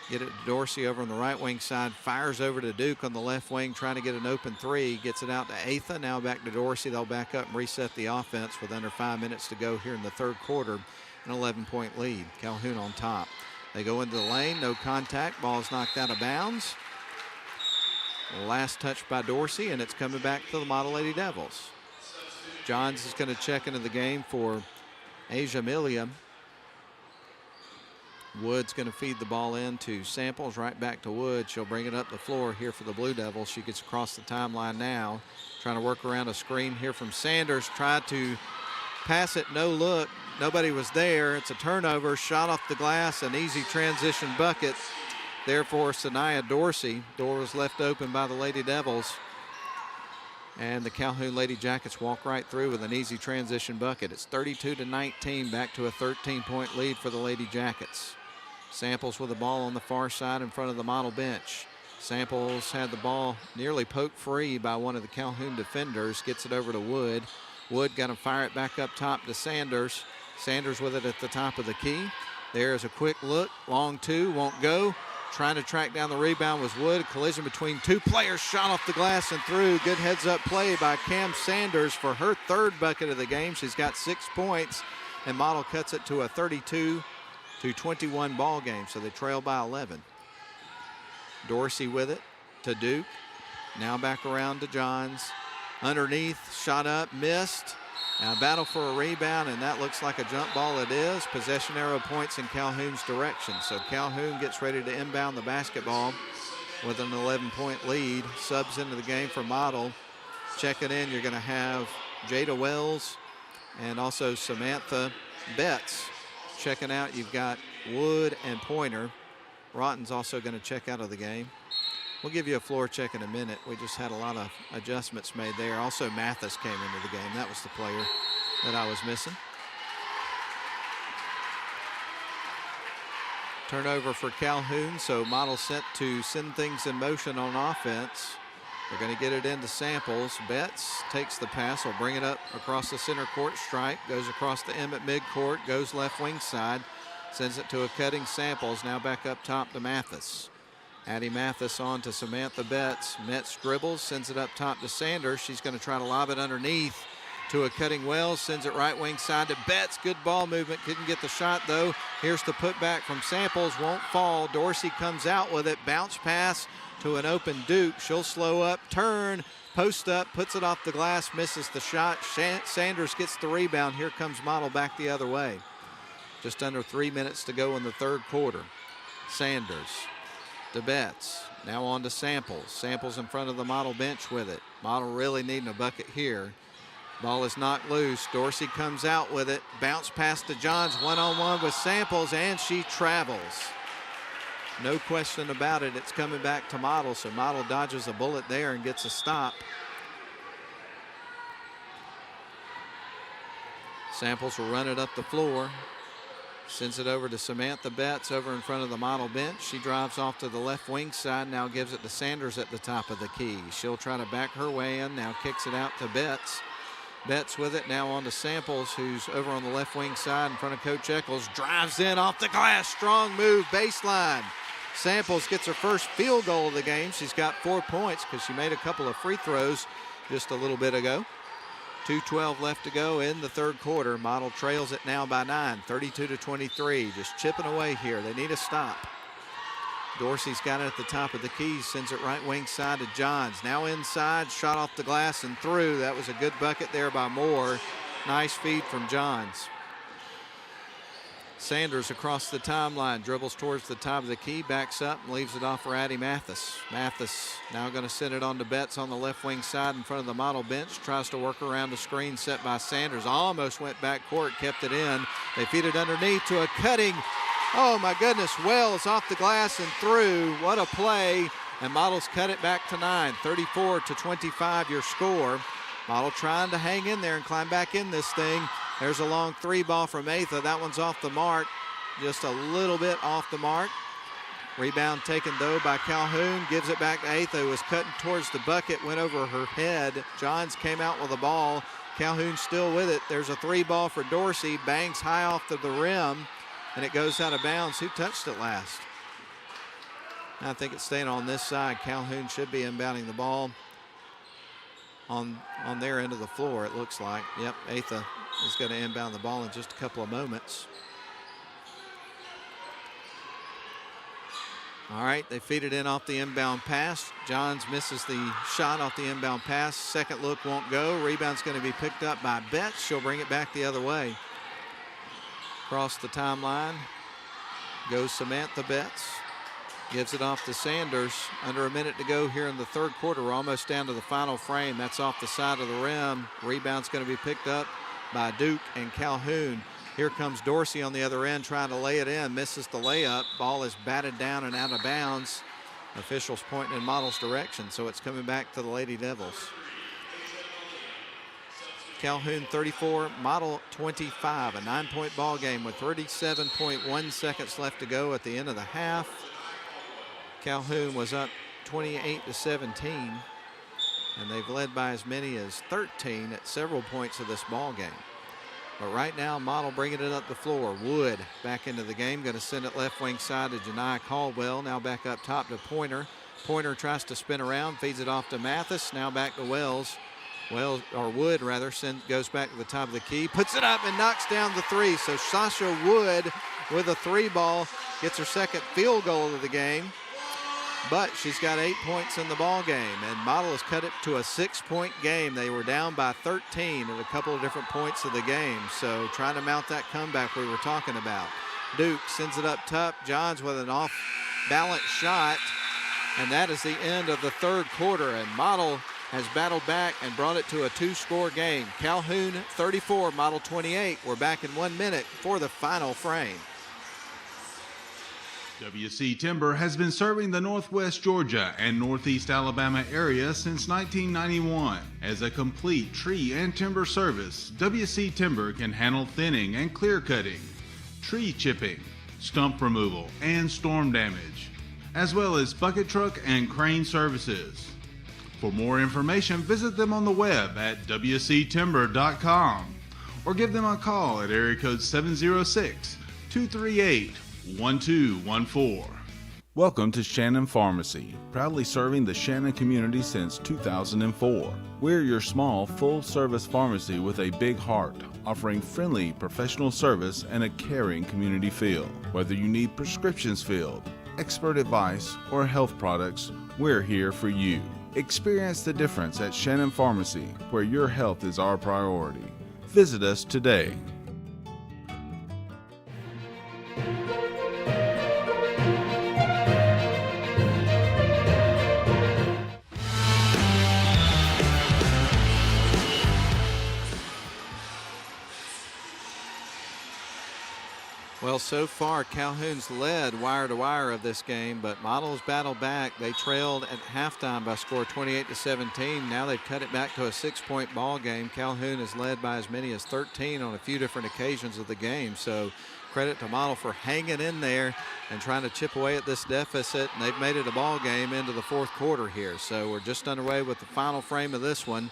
Get it to Dorsey over on the right wing side. Fires over to Duke on the left wing, trying to get an open three. Gets it out to Atha. Now back to Dorsey. They'll back up and reset the offense with under 5 minutes to go here in the third quarter. An 11-point lead. Calhoun on top. They go into the lane. No contact. Ball's knocked out of bounds. Last touch by Dorsey, and it's coming back to the Model Lady Devils. Johns is going to check into the game for Asia Milliam. Wood's going to feed the ball in to Samples, right back to Wood. She'll bring it up the floor here for the Blue Devils. She gets across the timeline now, trying to work around a screen here from Sanders. Tried to pass it, no look. Nobody was there. It's a turnover, shot off the glass, an easy transition bucket. Therefore, Sanaya Dorsey. Door was left open by the Lady Devils. And the Calhoun Lady Jackets walk right through with an easy transition bucket. It's 32-19, back to a 13-point lead for the Lady Jackets. Samples with the ball on the far side in front of the Model bench. Samples had the ball nearly poked free by one of the Calhoun defenders. Gets it over to Wood. Wood got to fire it back up top to Sanders. Sanders with it at the top of the key. There's a quick look. Long two, won't go. Trying to track down the rebound was Wood. A collision between two players. Shot off the glass and through. Good heads-up play by Cam Sanders for her third bucket of the game. She's got 6 points, and Model cuts it to a 32-21 ball game, so they trail by 11. Dorsey with it to Duke. Now back around to Johns. Underneath, shot up, missed. Now battle for a rebound, and that looks like a jump ball. It is. Possession arrow points in Calhoun's direction. So Calhoun gets ready to inbound the basketball with an 11-point lead. Subs into the game for Model. Checking in, you're going to have Jada Wells and also Samantha Betts. Checking out, you've got Wood and Pointer. Rotten's also going to check out of the game. We'll give you a floor check in a minute. We just had a lot of adjustments made there. Also, Mathis came into the game. That was the player that I was missing. Turnover for Calhoun, so Model set to send things in motion on offense. They're going to get it into Samples. Betts takes the pass, will bring it up across the center court stripe, goes across the M at midcourt, goes left wing side, sends it to a cutting Samples, now back up top to Mathis. Addie Mathis on to Samantha Betts. Metz dribbles, sends it up top to Sanders. She's going to try to lob it underneath to a cutting Wells, sends it right wing side to Betts. Good ball movement, couldn't get the shot though. Here's the putback from Samples, won't fall. Dorsey comes out with it, bounce pass to an open Duke. She'll slow up, turn, post up, puts it off the glass, misses the shot. Sanders gets the rebound. Here comes Model back the other way. Just under 3 minutes to go in the third quarter. Sanders to Betts. Now on to Samples. Samples in front of the Model bench with it. Model really needing a bucket here. Ball is knocked loose. Dorsey comes out with it. Bounce pass to Johns. One-on-one with Samples, and she travels. No question about it. It's coming back to Model, so Model dodges a bullet there and gets a stop. Samples will run it up the floor. Sends it over to Samantha Betts over in front of the Model bench. She drives off to the left wing side, now gives it to Sanders at the top of the key. She'll try to back her way in, now kicks it out to Betts. Betts with it, now on to Samples, who's over on the left wing side in front of Coach Eccles. Drives in off the glass, strong move, baseline. Samples gets her first field goal of the game. She's got 4 points because she made a couple of free throws just a little bit ago. 2:12 left to go in the third quarter. Model trails it now by 9, 32-23. Just chipping away here. They need a stop. Dorsey's got it at the top of the key, sends it right wing side to Johns. Now inside, shot off the glass and through. That was a good bucket there by Moore. Nice feed from Johns. Sanders across the timeline, dribbles towards the top of the key, backs up and leaves it off for Addie Mathis. Mathis now going to send it on to Betts on the left wing side in front of the model bench. Tries to work around the screen set by Sanders. Almost went back court, kept it in. They feed it underneath to a cutting. Oh my goodness, Wells off the glass and through. What a play. And Models cut it back to 9, 34-25 your score. Model trying to hang in there and climb back in this thing. There's a long three ball from Atha. That one's off the mark, just a little bit off the mark. Rebound taken though by Calhoun. Gives it back to Atha, who was cutting towards the bucket, went over her head. Johns came out with the ball. Calhoun still with it. There's a three ball for Dorsey. Bangs high off to the rim, and it goes out of bounds. Who touched it last? I think it's staying on this side. Calhoun should be inbounding the ball on their end of the floor, it looks like. Yep, Atha is going to inbound the ball in just a couple of moments. All right, they feed it in off the inbound pass. Johns misses the shot off the inbound pass. Second look won't go. Rebound's going to be picked up by Betts. She'll bring it back the other way. Across the timeline goes Samantha Betts. Gives it off to Sanders. Under a minute to go here in the third quarter. We're almost down to the final frame. That's off the side of the rim. Rebound's going to be picked up by Duke and Calhoun. Here comes Dorsey on the other end trying to lay it in. Misses the layup. Ball is batted down and out of bounds. Officials pointing in Model's direction, so it's coming back to the Lady Devils. Calhoun 34, Model 25. A 9-point ball game with 37.1 seconds left to go at the end of the half. Calhoun was up 28-17, and they've led by as many as 13 at several points of this ball game. But right now, Model bringing it up the floor. Wood back into the game, going to send it left wing side to Janiyah Caldwell. Now back up top to Pointer. Pointer tries to spin around, feeds it off to Mathis. Now back to Wells. Wood rather, goes back to the top of the key, puts it up and knocks down the three. So Sasha Wood with a three ball gets her second field goal of the game. But she's got 8 points in the ball game, and Model has cut it to a 6-point game. They were down by 13 at a couple of different points of the game, so trying to mount that comeback we were talking about. Duke sends it up top. Johns with an off-balance shot, and that is the end of the third quarter, and Model has battled back and brought it to a 2-score game. Calhoun 34, Model 28. We're back in 1 minute for the final frame. WC Timber has been serving the Northwest Georgia and Northeast Alabama area since 1991. As a complete tree and timber service, WC Timber can handle thinning and clear cutting, tree chipping, stump removal, and storm damage, as well as bucket truck and crane services. For more information, visit them on the web at wctimber.com or give them a call at area code 706-238-1214. Welcome to Shannon Pharmacy, proudly serving the Shannon community since 2004. We're your small, full-service pharmacy with a big heart, offering friendly, professional service and a caring community feel. Whether you need prescriptions filled, expert advice, or health products, we're here for you. Experience the difference at Shannon Pharmacy, where your health is our priority. Visit us today. Well, so far, Calhoun's led wire to wire of this game, but Models battled back. They trailed at halftime by a score 28-17. Now they've cut it back to a 6-point ball game. Calhoun is led by as many as 13 on a few different occasions of the game. So credit to Model for hanging in there and trying to chip away at this deficit. And they've made it a ball game into the fourth quarter here. So we're just underway with the final frame of this one.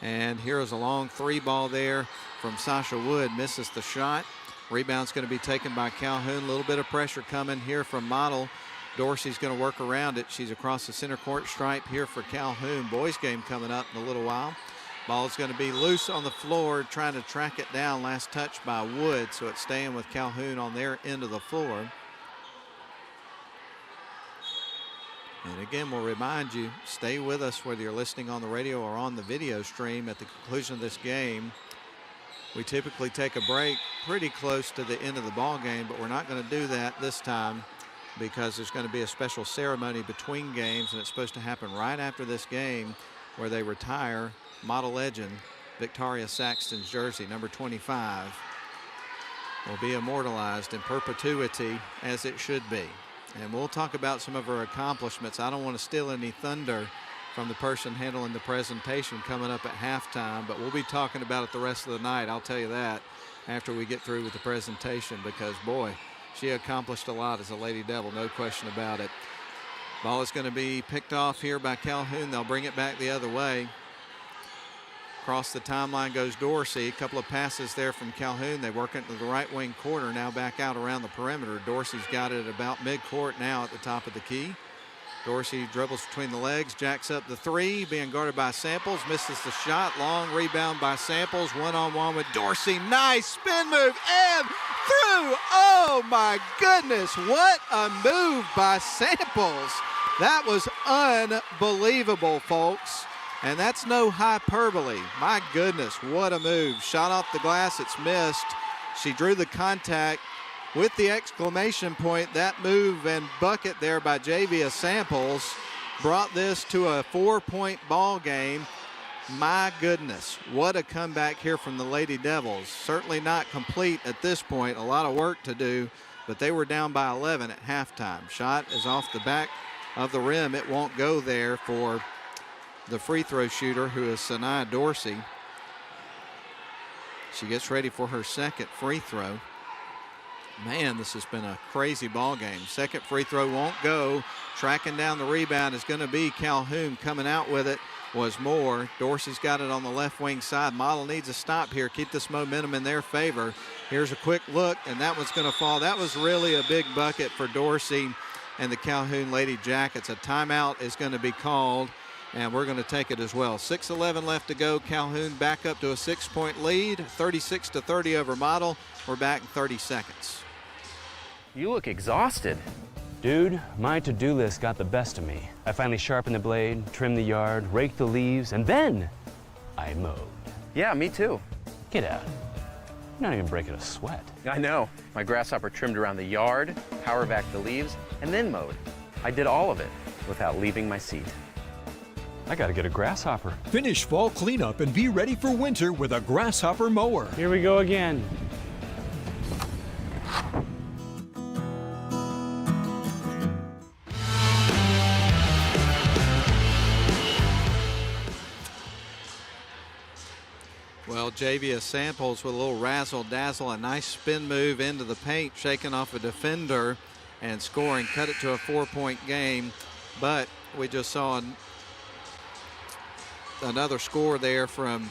And here is a long three ball there from Sasha Wood. Misses the shot. Rebound's going to be taken by Calhoun. A little bit of pressure coming here from Model. Dorsey's going to work around it. She's across the center court stripe here for Calhoun. Boys game coming up in a little while. Ball's going to be loose on the floor, trying to track it down. Last touch by Wood, so it's staying with Calhoun on their end of the floor. And again, we'll remind you, stay with us whether you're listening on the radio or on the video stream. At the conclusion of this game, we typically take a break pretty close to the end of the ball game, but we're not going to do that this time because there's going to be a special ceremony between games, and it's supposed to happen right after this game where they retire model legend Victoria Saxton's jersey, number 25, will be immortalized in perpetuity as it should be. And we'll talk about some of her accomplishments. I don't want to steal any thunder from the person handling the presentation coming up at halftime, but we'll be talking about it the rest of the night. I'll tell you that after we get through with the presentation, because boy, she accomplished a lot as a Lady Devil, no question about it. Ball is going to be picked off here by Calhoun. They'll bring it back the other way. Across the timeline goes Dorsey. A couple of passes there from Calhoun. They work into the right wing corner, now back out around the perimeter. Dorsey's got it at about midcourt now at the top of the key. Dorsey dribbles between the legs, jacks up the three, being guarded by Samples, misses the shot. Long rebound by Samples, one-on-one with Dorsey. Nice spin move and through. Oh my goodness, what a move by Samples. That was unbelievable, folks. And that's no hyperbole. My goodness, what a move. Shot off the glass, it's missed. She drew the contact with the exclamation point. That move and bucket there by Javia Samples brought this to a 4-point ball game. My goodness, what a comeback here from the Lady Devils. Certainly not complete at this point. A lot of work to do, but they were down by 11 at halftime. Shot is off the back of the rim. It won't go there for the free throw shooter, who is Sanaya Dorsey. She gets ready for her second free throw. Man, this has been a crazy ball game. Second free throw won't go. Tracking down the rebound is going to be Calhoun. Coming out with it was Moore. Dorsey's got it on the left wing side. Model needs a stop here. Keep this momentum in their favor. Here's a quick look, and that one's going to fall. That was really a big bucket for Dorsey and the Calhoun Lady Jackets. A timeout is going to be called, and we're going to take it as well. 6:11 left to go. Calhoun back up to a 6-point lead, 36-30 over Model. We're back in 30 seconds. You look exhausted. Dude, my to-do list got the best of me. I finally sharpened the blade, trimmed the yard, raked the leaves, and then I mowed. Yeah, me too. Get out. You're not even breaking a sweat. I know. My grasshopper trimmed around the yard, power vac the leaves, and then mowed. I did all of it without leaving my seat. I gotta get a grasshopper. Finish fall cleanup and be ready for winter with a grasshopper mower. Here we go again. Well, Javia Samples with a little razzle-dazzle, a nice spin move into the paint, shaking off a defender and scoring, cut it to a 4-point game. But we just saw another score there from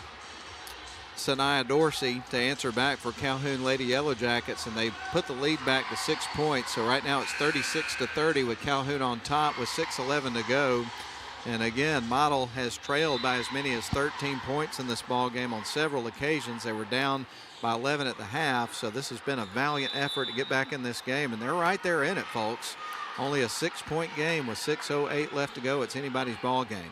Sanaya Dorsey to answer back for Calhoun Lady Yellow Jackets, and they put the lead back to 6 points. So right now it's 36-30 with Calhoun on top with 6:11 to go. And again, Model has trailed by as many as 13 points in this ball game on several occasions. They were down by 11 at the half, so this has been a valiant effort to get back in this game, and they're right there in it, folks. Only a 6-point game with 6:08 left to go. It's anybody's ball game.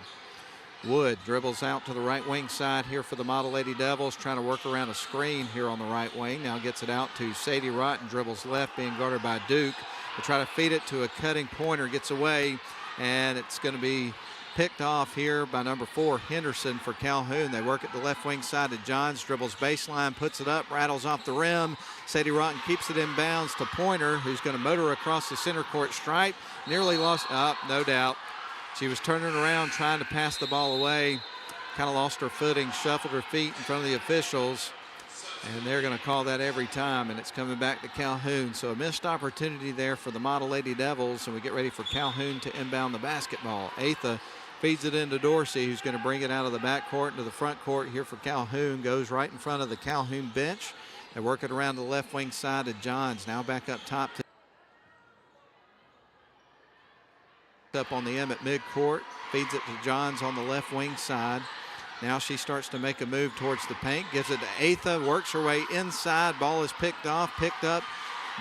Wood dribbles out to the right wing side here for the Model Lady Devils, trying to work around a screen here on the right wing. Now gets it out to Sadie Rotten, dribbles left, being guarded by Duke. They try to feed it to a cutting pointer, gets away, and it's going to be picked off here by number 4, Henderson, for Calhoun. They work at the left wing side to Johns, dribbles baseline, puts it up, rattles off the rim. Sadie Rotten keeps it in bounds to Pointer, who's going to motor across the center court stripe. Nearly lost, no doubt. She was turning around, trying to pass the ball away, kind of lost her footing, shuffled her feet in front of the officials, and they're going to call that every time, and it's coming back to Calhoun. So a missed opportunity there for the Model Lady Devils, and we get ready for Calhoun to inbound the basketball. Atha feeds it into Dorsey, who's going to bring it out of the backcourt into the front court here for Calhoun. Goes right in front of the Calhoun bench. They work it around the left wing side to Johns. Now back up top to locked up on the M at midcourt. Feeds it to Johns on the left wing side. Now she starts to make a move towards the paint. Gives it to Atha. Works her way inside. Ball is picked up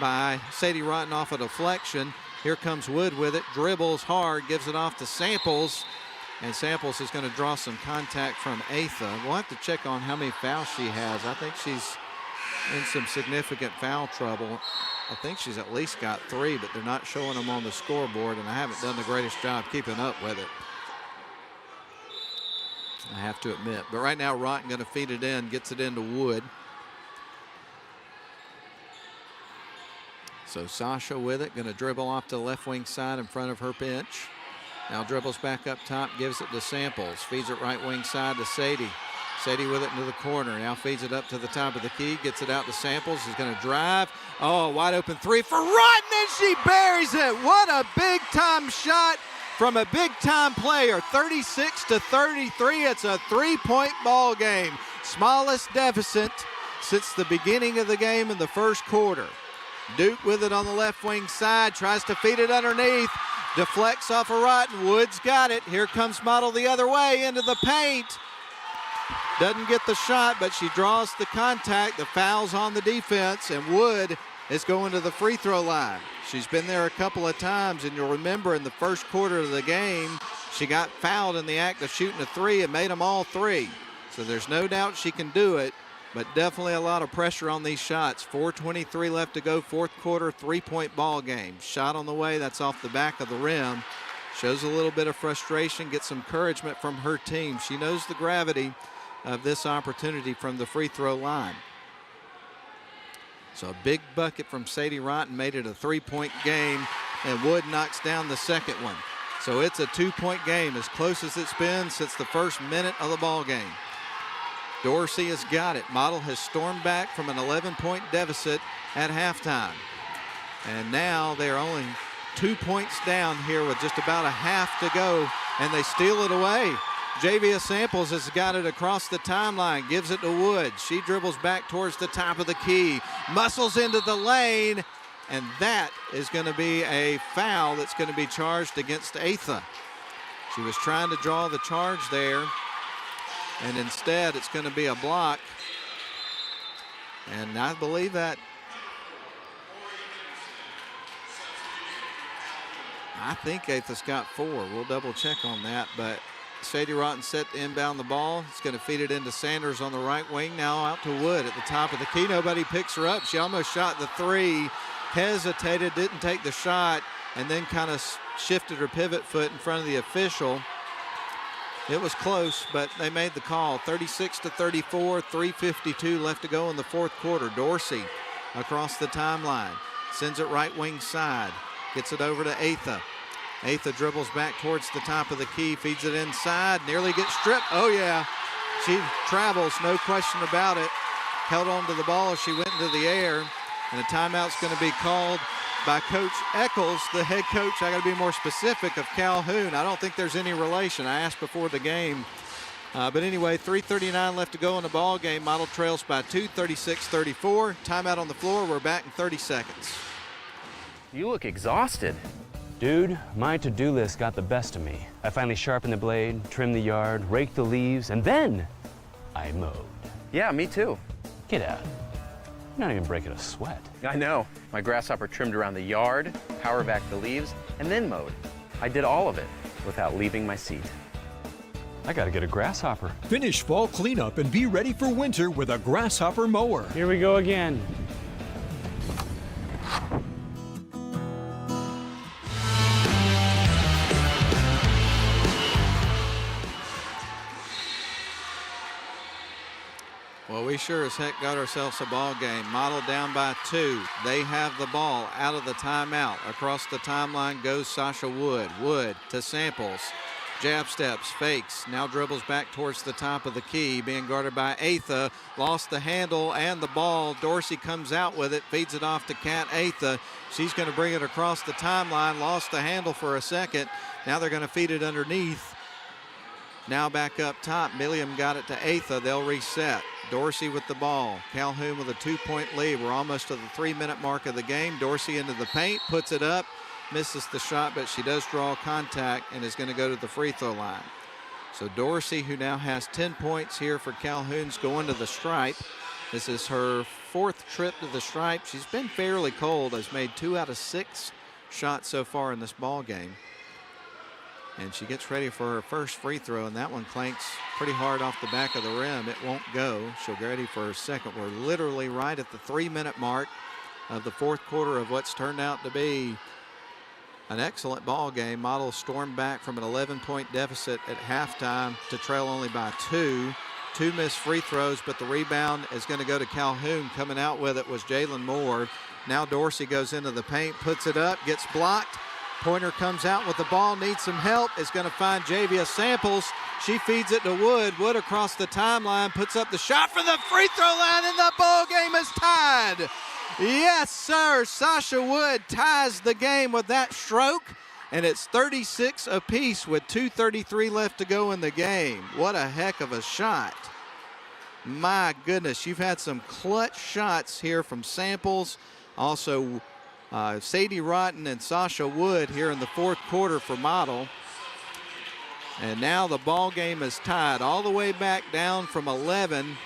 by Sadie Rotten off a deflection. Here comes Wood with it. Dribbles hard. Gives it off to Samples. And Samples is going to draw some contact from Atha. We'll have to check on how many fouls she has. I think she's in some significant foul trouble. I think she's at least got 3, but they're not showing them on the scoreboard, and I haven't done the greatest job keeping up with it, I have to admit. But right now, Rotten going to feed it in, gets it into Wood. So Sasha with it, going to dribble off to the left wing side in front of her bench. Now dribbles back up top, gives it to Samples, feeds it right wing side to Sadie. Sadie with it into the corner, now feeds it up to the top of the key, gets it out to Samples, is going to drive. Oh, wide open 3 for Rotten, and she buries it. What a big time shot from a big time player. 36-33, it's a 3-point ball game. Smallest deficit since the beginning of the game in the first quarter. Duke with it on the left wing side, tries to feed it underneath. Deflects off of Rotten. Woods got it. Here comes Model the other way into the paint. Doesn't get the shot, but she draws the contact. The foul's on the defense, and Wood is going to the free throw line. She's been there a couple of times, and you'll remember in the first quarter of the game, she got fouled in the act of shooting a 3 and made them all 3. So there's no doubt she can do it, but definitely a lot of pressure on these shots. 4:23 left to go, fourth quarter, 3-point ball game. Shot on the way, that's off the back of the rim. Shows a little bit of frustration, gets some encouragement from her team. She knows the gravity of this opportunity from the free throw line. So a big bucket from Sadie Rotten made it a 3-point game, and Wood knocks down the second one. So it's a 2-point game, as close as it's been since the first minute of the ball game. Dorsey has got it. Model has stormed back from an 11-point deficit at halftime. And now they're only 2 points down here with just about a half to go, and they steal it away. Javia Samples has got it across the timeline, gives it to Wood. She dribbles back towards the top of the key, muscles into the lane, and that is going to be a foul that's going to be charged against Atha. She was trying to draw the charge there, and instead it's going to be a block. And I believe that I think Atha's got 4. We'll double check on that, but Sadie Rotten set to inbound the ball. It's going to feed it into Sanders on the right wing. Now out to Wood at the top of the key. Nobody picks her up. She almost shot the 3, hesitated, didn't take the shot, and then kind of shifted her pivot foot in front of the official. It was close, but they made the call. 36-34, 3:52 left to go in the fourth quarter. Dorsey across the timeline, sends it right wing side, gets it over to Atha. Atha dribbles back towards the top of the key, feeds it inside, nearly gets stripped. Oh yeah, she travels, no question about it. Held on to the ball as she went into the air, and a timeout's going to be called by Coach Eccles, the head coach, I got to be more specific, of Calhoun. I don't think there's any relation. I asked before the game. But anyway, 3:39 left to go in the ball game. Model trails by 2, 36-34. Timeout on the floor. We're back in 30 seconds. You look exhausted. Dude, my to-do list got the best of me. I finally sharpened the blade, trimmed the yard, raked the leaves, and then I mowed. Yeah, me too. Get out. You're not even breaking a sweat. I know. My grasshopper trimmed around the yard, power back the leaves, and then mowed. I did all of it without leaving my seat. I gotta get a grasshopper. Finish fall cleanup and be ready for winter with a grasshopper mower. Here we go again. Well, we sure as heck got ourselves a ball game. Model down by 2. They have the ball out of the timeout. Across the timeline goes Sasha Wood. Wood to Samples. Jab steps, fakes, now dribbles back towards the top of the key, being guarded by Atha. Lost the handle and the ball. Dorsey comes out with it, feeds it off to Kat Atha. She's going to bring it across the timeline. Lost the handle for a second. Now they're going to feed it underneath. Now back up top. Milliam got it to Atha. They'll reset. Dorsey with the ball. Calhoun with a 2-point lead. We're almost to the 3-minute mark of the game. Dorsey into the paint, puts it up, misses the shot, but she does draw contact and is going to go to the free throw line. So Dorsey, who now has 10 points here for Calhoun's, going to the stripe. This is her 4th trip to the stripe. She's been fairly cold, has made 2 out of 6 shots so far in this ball game. And she gets ready for her first free throw, and that one clanks pretty hard off the back of the rim. It won't go. She'll get ready for her second. We're literally right at the 3-minute mark of the 4th quarter of what's turned out to be an excellent ball game. Model stormed back from an 11-point deficit at halftime to trail only by 2. 2 missed free throws, but the rebound is going to go to Calhoun. Coming out with it was Jalen Moore. Now Dorsey goes into the paint, puts it up, gets blocked. Pointer comes out with the ball, needs some help, is going to find Javia Samples. She feeds it to Wood. Wood across the timeline, puts up the shot for the free throw line, and the ball game is tied. Yes, sir. Sasha Wood ties the game with that stroke, and it's 36 apiece with 2:33 left to go in the game. What a heck of a shot. My goodness, you've had some clutch shots here from Samples. Also, Sadie Rotten and Sasha Wood here in the 4th quarter for Model. And now the ball game is tied all the way back down from 11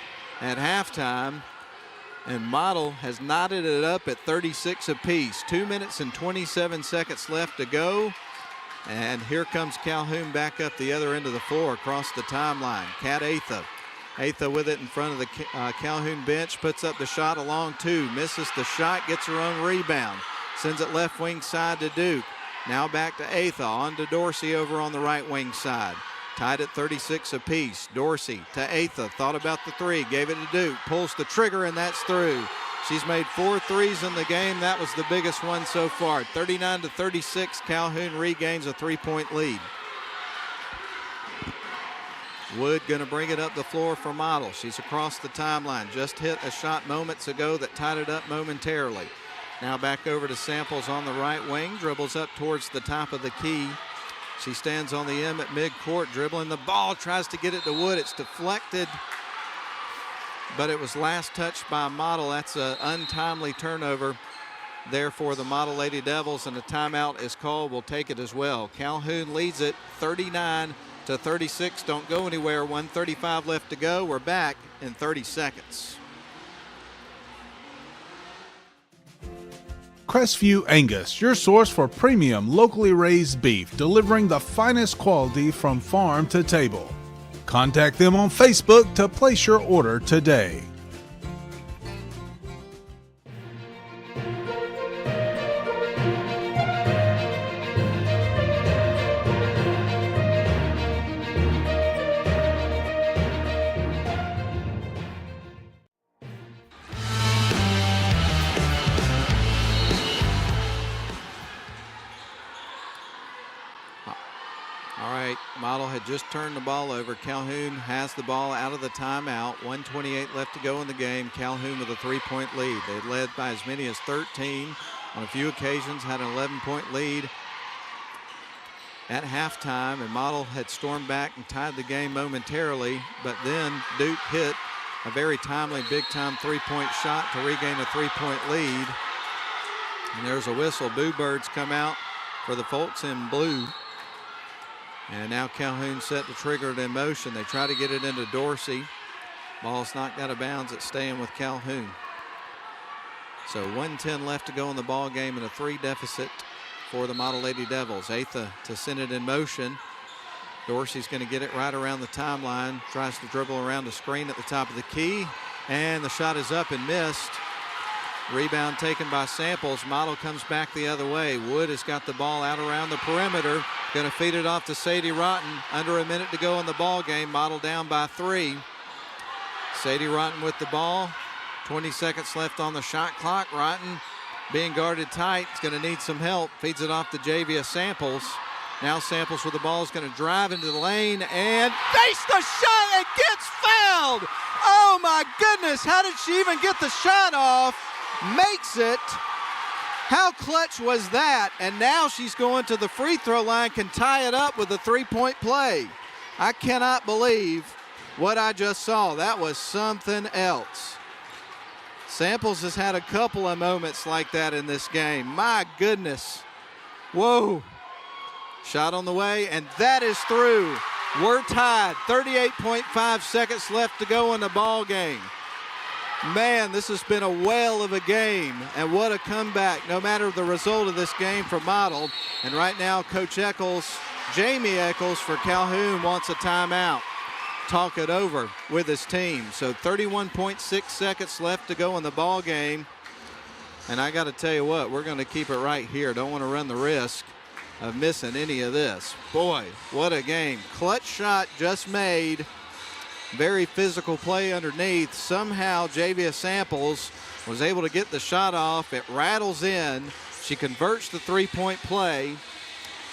at halftime. And Model has knotted it up at 36 apiece. 2 minutes and 27 seconds left to go. And here comes Calhoun back up the other end of the floor across the timeline. Kat Atha. Atha with it in front of the Calhoun bench, puts up the shot along 2, misses the shot, gets her own rebound. Sends it left wing side to Duke. Now back to Atha, on to Dorsey over on the right wing side. Tied at 36 apiece. Dorsey to Atha, thought about the 3, gave it to Duke, pulls the trigger, and that's through. She's made 4 threes in the game. That was the biggest one so far. 39-36, Calhoun regains a 3-point lead. Wood going to bring it up the floor for Model. She's across the timeline, just hit a shot moments ago that tied it up momentarily. Now back over to Samples on the right wing, dribbles up towards the top of the key. She stands on the M at midcourt, dribbling the ball, tries to get it to Wood. It's deflected, but it was last touched by Model. That's an untimely turnover there for the Model Lady Devils, and a timeout is called. We'll take it as well. Calhoun leads it 39-36. Don't go anywhere. 1:35 left to go. We're back in 30 seconds. Crestview Angus, your source for premium locally raised beef, delivering the finest quality from farm to table. Contact them on Facebook to place your order today. Model had just turned the ball over. Calhoun has the ball out of the timeout. 1:28 left to go in the game. Calhoun with a 3-point lead. They led by as many as 13. On a few occasions had an 11-point lead at halftime, and Model had stormed back and tied the game momentarily, but then Duke hit a very timely big-time 3-point shot to regain a 3-point lead. And there's a whistle. Boo Birds come out for the folks in blue. And now Calhoun set to trigger it in motion. They try to get it into Dorsey. Ball's knocked out of bounds. It's staying with Calhoun. So 1:10 left to go in the ball game and a 3 deficit for the Model Lady Devils. Atha to send it in motion. Dorsey's going to get it right around the timeline. Tries to dribble around the screen at the top of the key. And the shot is up and missed. Rebound taken by Samples. Model comes back the other way. Wood has got the ball out around the perimeter. Going to feed it off to Sadie Rotten. Under a minute to go in the ball game. Model down by 3. Sadie Rotten with the ball. 20 seconds left on the shot clock. Rotten being guarded tight. It's going to need some help. Feeds it off to Javia Samples. Now Samples with the ball is going to drive into the lane and face the shot and gets fouled. Oh my goodness, how did she even get the shot off? Makes it. How clutch was that? And now she's going to the free throw line, can tie it up with a 3-point play. I cannot believe what I just saw. That was something else. Samples has had a couple of moments like that in this game. My goodness. Whoa. Shot on the way, and that is through. We're tied. 38.5 seconds left to go in the ball game. Man, this has been a whale of a game, and what a comeback, no matter the result of this game for Model. And right now, Coach Eccles, Jamie Eccles for Calhoun, wants a timeout. Talk it over with his team. So 31.6 seconds left to go in the ball game. And I got to tell you what, we're going to keep it right here. Don't want to run the risk of missing any of this. Boy, what a game. Clutch shot just made. Very physical play underneath. Somehow Javia Samples was able to get the shot off. It rattles in. She converts the three-point play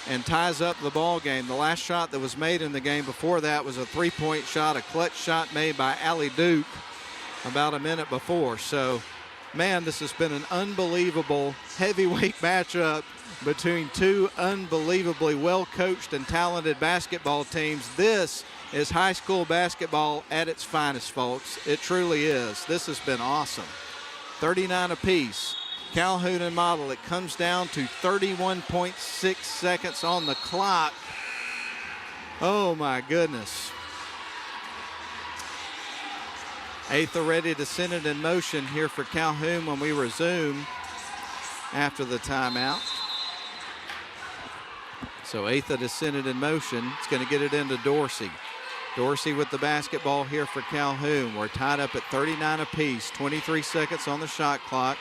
and ties up the ball game. The last shot that was made in the game before that was a three-point shot, a clutch shot made by Allie Duke about a minute before. So, man, this has been an unbelievable heavyweight matchup between two unbelievably well-coached and talented basketball teams. This is high school basketball at its finest, folks. It truly is. This has been awesome. 39 apiece. Calhoun and Model. It comes down to 31.6 seconds on the clock. Oh, my goodness. Atha ready to send it in motion here for Calhoun when we resume after the timeout. So Atha to send it in motion. It's going to get it into Dorsey. Dorsey with the basketball here for Calhoun. We're tied up at 39 apiece, 23 seconds on the shot clock.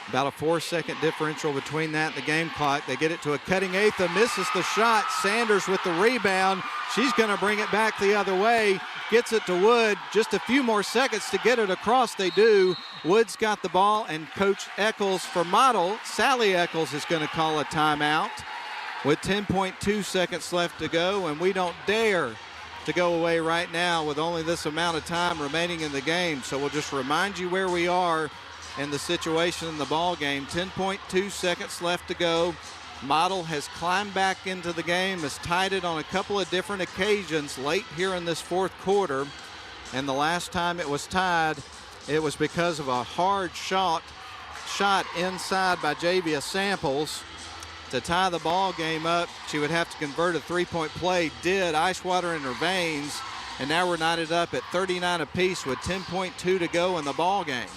About a 4-second differential between that and the game clock. They get it to a cutting Atha, misses the shot. Sanders with the rebound. She's going to bring it back the other way. Gets it to Wood. Just a few more seconds to get it across. They do. Wood's got the ball, and Coach Eccles for Model, Sally Eccles, is going to call a timeout with 10.2 seconds left to go, and we don't dare to go away right now with only this amount of time remaining in the game. So we'll just remind you where we are and the situation in the ball game. 10.2 seconds left to go. Model has climbed back into the game, has tied it on a couple of different occasions late here in this fourth quarter. And the last time it was tied, it was because of a hard shot inside by Javia Samples. To tie the ball game up, she would have to convert a three-point play. Did. Ice water in her veins. And now we're knotted up at 39 apiece with 10.2 to go in the ball game.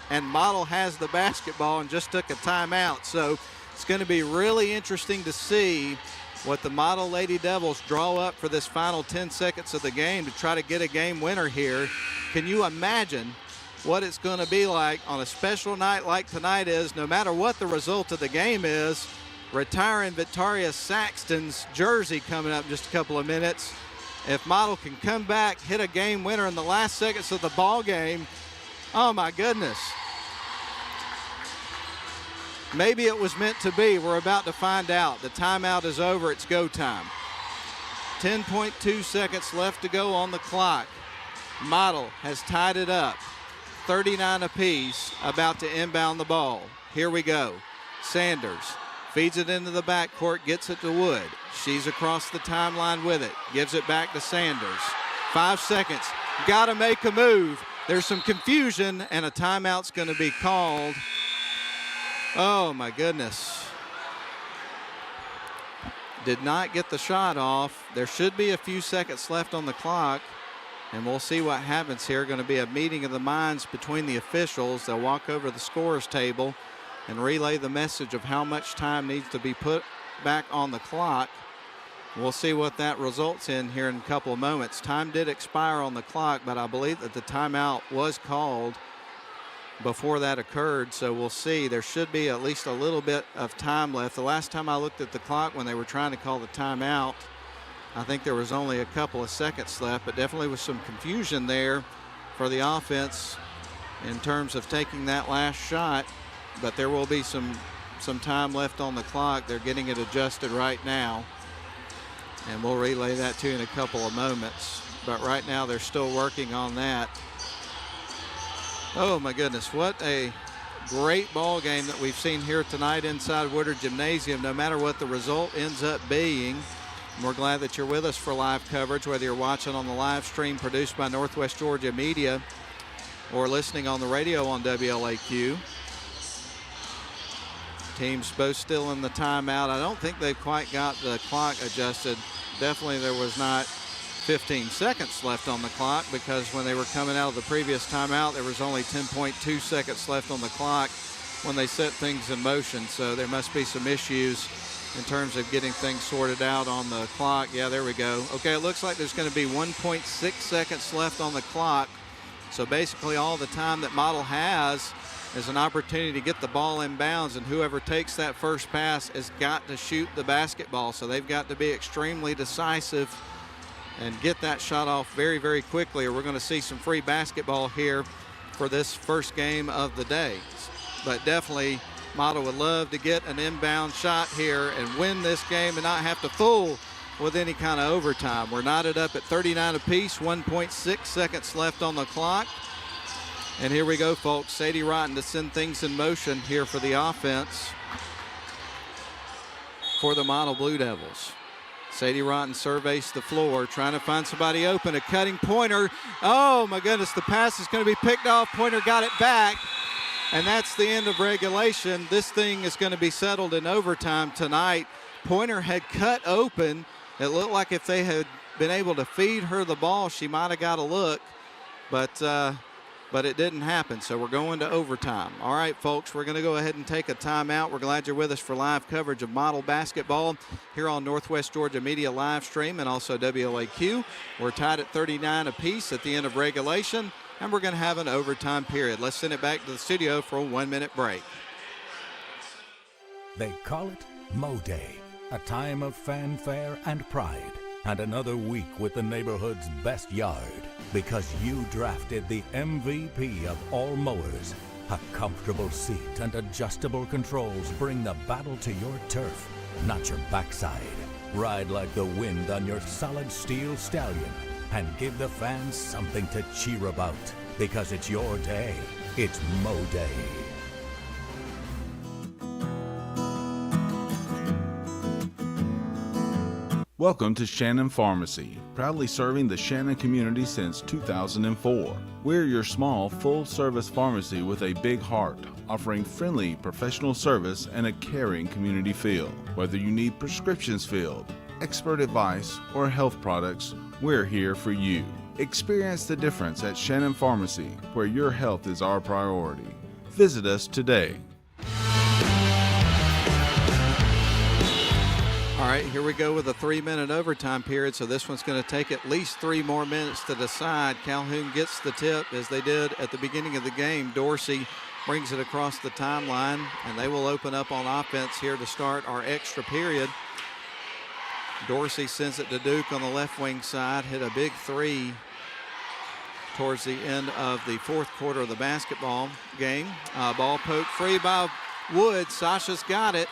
And Model has the basketball and just took a timeout. So it's going to be really interesting to see what the Model Lady Devils draw up for this final 10 seconds of the game to try to get a game winner here. Can you imagine what it's going to be like on a special night like tonight is, no matter what the result of the game is, retiring Victoria Saxton's jersey coming up in just a couple of minutes. If Model can come back, hit a game winner in the last seconds of the ball game, oh my goodness. Maybe it was meant to be. We're about to find out. The timeout is over. It's go time. 10.2 seconds left to go on the clock. Model has tied it up. 39 apiece, about to inbound the ball. Here we go. Sanders feeds it into the backcourt, gets it to Wood. She's across the timeline with it. Gives it back to Sanders. 5 seconds. Got to make a move. There's some confusion, and a timeout's going to be called. Oh, my goodness. Did not get the shot off. There should be a few seconds left on the clock, and we'll see what happens here. Going to be a meeting of the minds between the officials. They'll walk over the scorer's table and relay the message of how much time needs to be put back on the clock. We'll see what that results in here in a couple of moments. Time did expire on the clock, but I believe that the timeout was called before that occurred, so we'll see. There should be at least a little bit of time left. The last time I looked at the clock when they were trying to call the timeout, I think there was only a couple of seconds left, but definitely was some confusion there for the offense in terms of taking that last shot. But there will be some time left on the clock. They're getting it adjusted right now, and we'll relay that to you in a couple of moments. But right now they're still working on that. Oh my goodness, what a great ball game that we've seen here tonight inside Woodard Gymnasium, no matter what the result ends up being. And we're glad that you're with us for live coverage, whether you're watching on the live stream produced by Northwest Georgia Media or listening on the radio on WLAQ. Teams both still in the timeout. I don't think they've quite got the clock adjusted. Definitely there was not 15 seconds left on the clock, because when they were coming out of the previous timeout, there was only 10.2 seconds left on the clock when they set things in motion. So there must be some issues in terms of getting things sorted out on the clock. Yeah, there we go. Okay, it looks like there's going to be 1.6 seconds left on the clock. So basically all the time that Model has is an opportunity to get the ball in bounds, and whoever takes that first pass has got to shoot the basketball. So they've got to be extremely decisive and get that shot off very, very quickly, or we're going to see some free basketball here for this first game of the day. But definitely Model would love to get an inbound shot here and win this game and not have to fool with any kind of overtime. We're knotted up at 39 apiece, 1.6 seconds left on the clock. And here we go, folks. Sadie Rotten to send things in motion here for the offense for the Model Blue Devils. Sadie Rotten surveys the floor, trying to find somebody open. A cutting Pointer. Oh, my goodness, the pass is going to be picked off. Pointer got it back, and that's the end of regulation. This thing is going to be settled in overtime tonight. Pointer had cut open. It looked like if they had been able to feed her the ball, she might have got a look, but it didn't happen, so we're going to overtime. All right, folks, we're going to go ahead and take a timeout. We're glad you're with us for live coverage of Model basketball here on Northwest Georgia Media live stream and also WLAQ. We're tied at 39 apiece at the end of regulation, and we're going to have an overtime period. Let's send it back to the studio for a 1-minute break. They call it Mo Day, a time of fanfare and pride, and another week with the neighborhood's best yard, because you drafted the MVP of all mowers. A comfortable seat and adjustable controls bring the battle to your turf, not your backside. Ride like the wind on your solid steel stallion and give the fans something to cheer about, because it's your day. It's Mo Day. Welcome to Shannon Pharmacy, proudly serving the Shannon community since 2004. We're your small, full-service pharmacy with a big heart, offering friendly, professional service and a caring community feel. Whether you need prescriptions filled, expert advice, or health products, we're here for you. Experience the difference at Shannon Pharmacy, where your health is our priority. Visit us today. All right, here we go with a 3-minute overtime period, so this one's going to take at least 3 more minutes to decide. Calhoun gets the tip, as they did at the beginning of the game. Dorsey brings it across the timeline, and they will open up on offense here to start our extra period. Dorsey sends it to Duke on the left wing side, hit a big 3 towards the end of the fourth quarter of the basketball game. Ball poked free by Wood. Sasha's got it.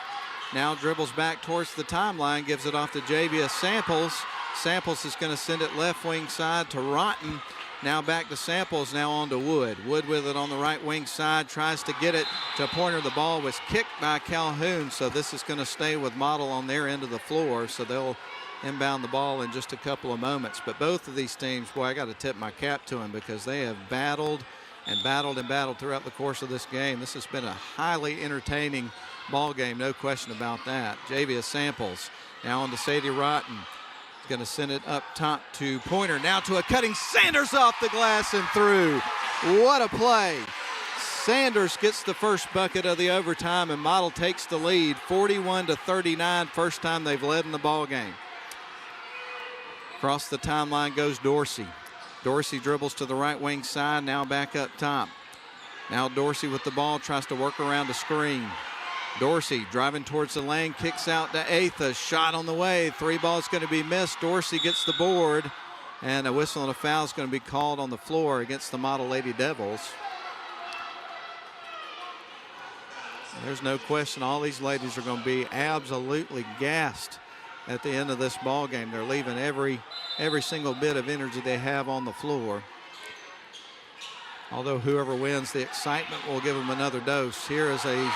Now dribbles back towards the timeline, gives it off to Javia Samples. Samples is going to send it left wing side to Rotten. Now back to Samples, now on to Wood. Wood with it on the right wing side, tries to get it to Pointer. The ball was kicked by Calhoun, so this is going to stay with Model on their end of the floor, so they'll inbound the ball in just a couple of moments. But both of these teams, boy, I got to tip my cap to them, because they have battled and battled and battled throughout the course of this game. This has been a highly entertaining ball game, no question about that. Javia Samples now on to Sadie Rotten. Going to send it up top to Pointer. Now to a cutting Sanders off the glass and through. What a play. Sanders gets the first bucket of the overtime, and Model takes the lead 41-39. First time they've led in the ball game. Across the timeline goes Dorsey. Dorsey dribbles to the right wing side, now back up top. Now Dorsey with the ball, tries to work around the screen. Dorsey driving towards the lane, kicks out to Atha. Shot on the way. 3 balls going to be missed. Dorsey gets the board, and a whistle and a foul is going to be called on the floor against the Model Lady Devils. There's no question all these ladies are going to be absolutely gassed at the end of this ball game. They're leaving every single bit of energy they have on the floor. Although whoever wins, the excitement will give them another dose. Here is a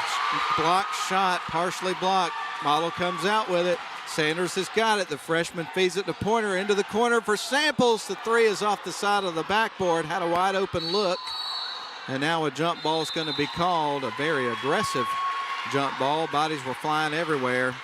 blocked shot, partially blocked. Model comes out with it. Sanders has got it. The freshman feeds it to Pointer into the corner for Samples. The 3 is off the side of the backboard. Had a wide open look. And now a jump ball is going to be called. A very aggressive jump ball. Bodies were flying everywhere.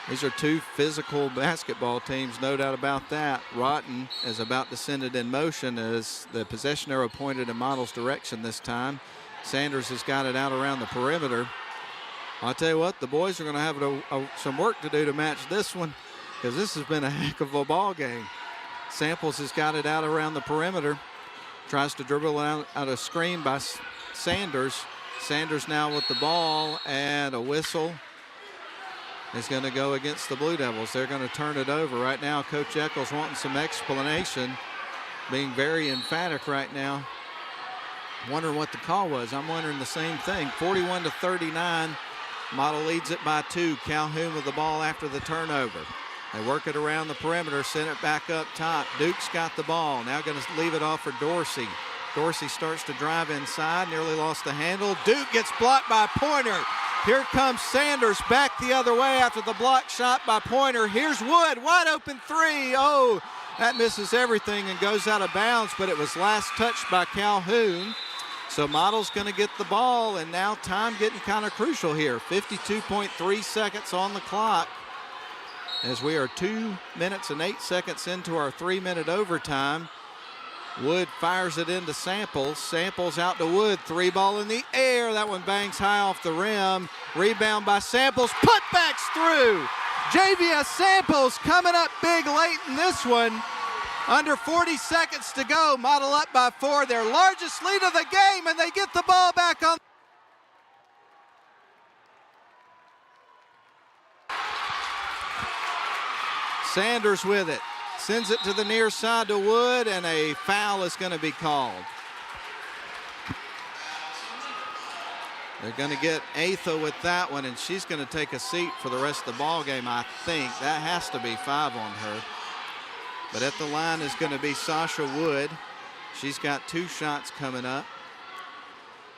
These are two physical basketball teams, no doubt about that. Rotten is about to send it in motion as the possession arrow pointed in Model's direction this time. Sanders has got it out around the perimeter. I'll tell you what, the boys are going to have some work to do to match this one, because this has been a heck of a ball game. Samples has got it out around the perimeter. Tries to dribble out a screen by Sanders. Sanders now with the ball, and a whistle is going to go against the Blue Devils. They're going to turn it over. Right now, Coach Eccles wanting some explanation, being very emphatic right now. Wondering what the call was. I'm wondering the same thing. 41-39. Model leads it by 2. Calhoun with the ball after the turnover. They work it around the perimeter, send it back up top. Duke's got the ball. Now going to leave it off for Dorsey. Dorsey starts to drive inside, nearly lost the handle. Duke gets blocked by Pointer. Here comes Sanders back the other way after the block shot by Pointer. Here's Wood, wide open three. Oh, that misses everything and goes out of bounds, but it was last touched by Calhoun. So Model's going to get the ball, and now time getting kind of crucial here. 52.3 seconds on the clock as we are 2 minutes and 8 seconds into our 3-minute overtime. Wood fires it into Samples. Samples out to Wood. 3 ball in the air. That one bangs high off the rim. Rebound by Samples. Putbacks through. JVS Samples coming up big late in this one. Under 40 seconds to go. Model up by 4. Their largest lead of the game, and they get the ball back on. Sanders with it. Sends it to the near side to Wood, and a foul is going to be called. They're going to get Atha with that one, and she's going to take a seat for the rest of the ball game, I think. That has to be 5 on her. But at the line is going to be Sasha Wood. She's got 2 shots coming up.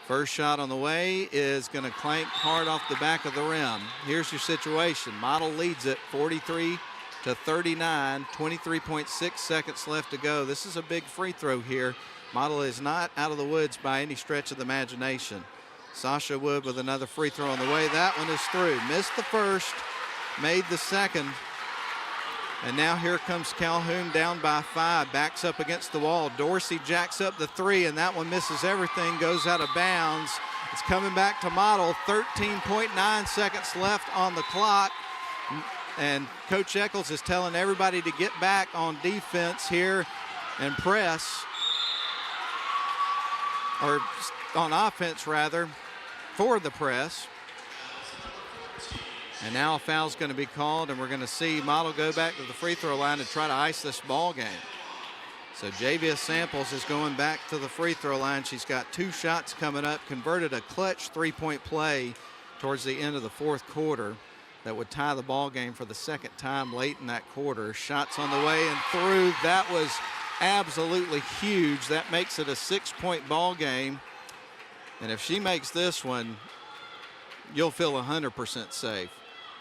First shot on the way is going to clank hard off the back of the rim. Here's your situation. Model leads it 43-39, 23.6 seconds left to go. This is a big free throw here. Model is not out of the woods by any stretch of the imagination. Sasha Wood with another free throw on the way. That one is through. Missed the first, made the second. And now here comes Calhoun down by 5, backs up against the wall. Dorsey jacks up the 3, and that one misses everything, goes out of bounds. It's coming back to Model. 13.9 seconds left on the clock. And Coach Eccles is telling everybody to get back on defense here and press, or on offense rather, for the press. And now a foul's going to be called, and we're going to see Model go back to the free throw line to try to ice this ball game. So JVS Samples is going back to the free throw line. She's got 2 shots coming up, converted a clutch 3-point play towards the end of the 4th quarter that would tie the ball game for the 2nd time late in that quarter. Shots on the way and through. That was absolutely huge. That makes it a 6-point ball game. And if she makes this one, you'll feel 100% safe.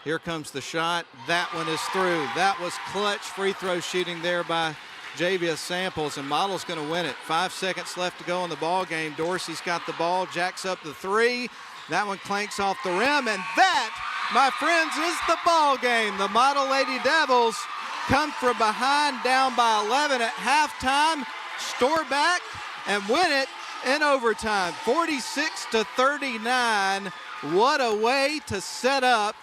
Here comes the shot. That one is through. That was clutch free throw shooting there by JVS Samples, and Model's going to win it. 5 seconds left to go in the ball game. Dorsey's got the ball, jacks up the 3. That one clanks off the rim, and that, my friends, is the ball game. The Model Lady Devils come from behind, down by 11 at halftime, store back, and win it in overtime. 46-39. What a way to set up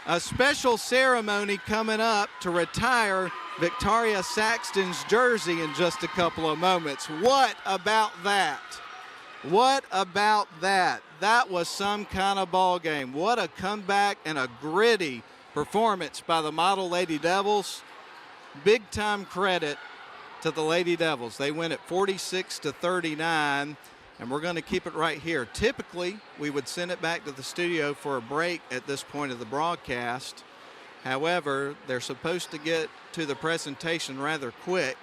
a special ceremony coming up to retire Victoria Saxton's jersey in just a couple of moments. What about that? What about that? That was some kind of ball game. What a comeback and a gritty performance by the Model Lady Devils. Big time credit to the Lady Devils. They win at 46-39. And we're going to keep it right here. Typically, we would send it back to the studio for a break at this point of the broadcast. However, they're supposed to get to the presentation rather quick.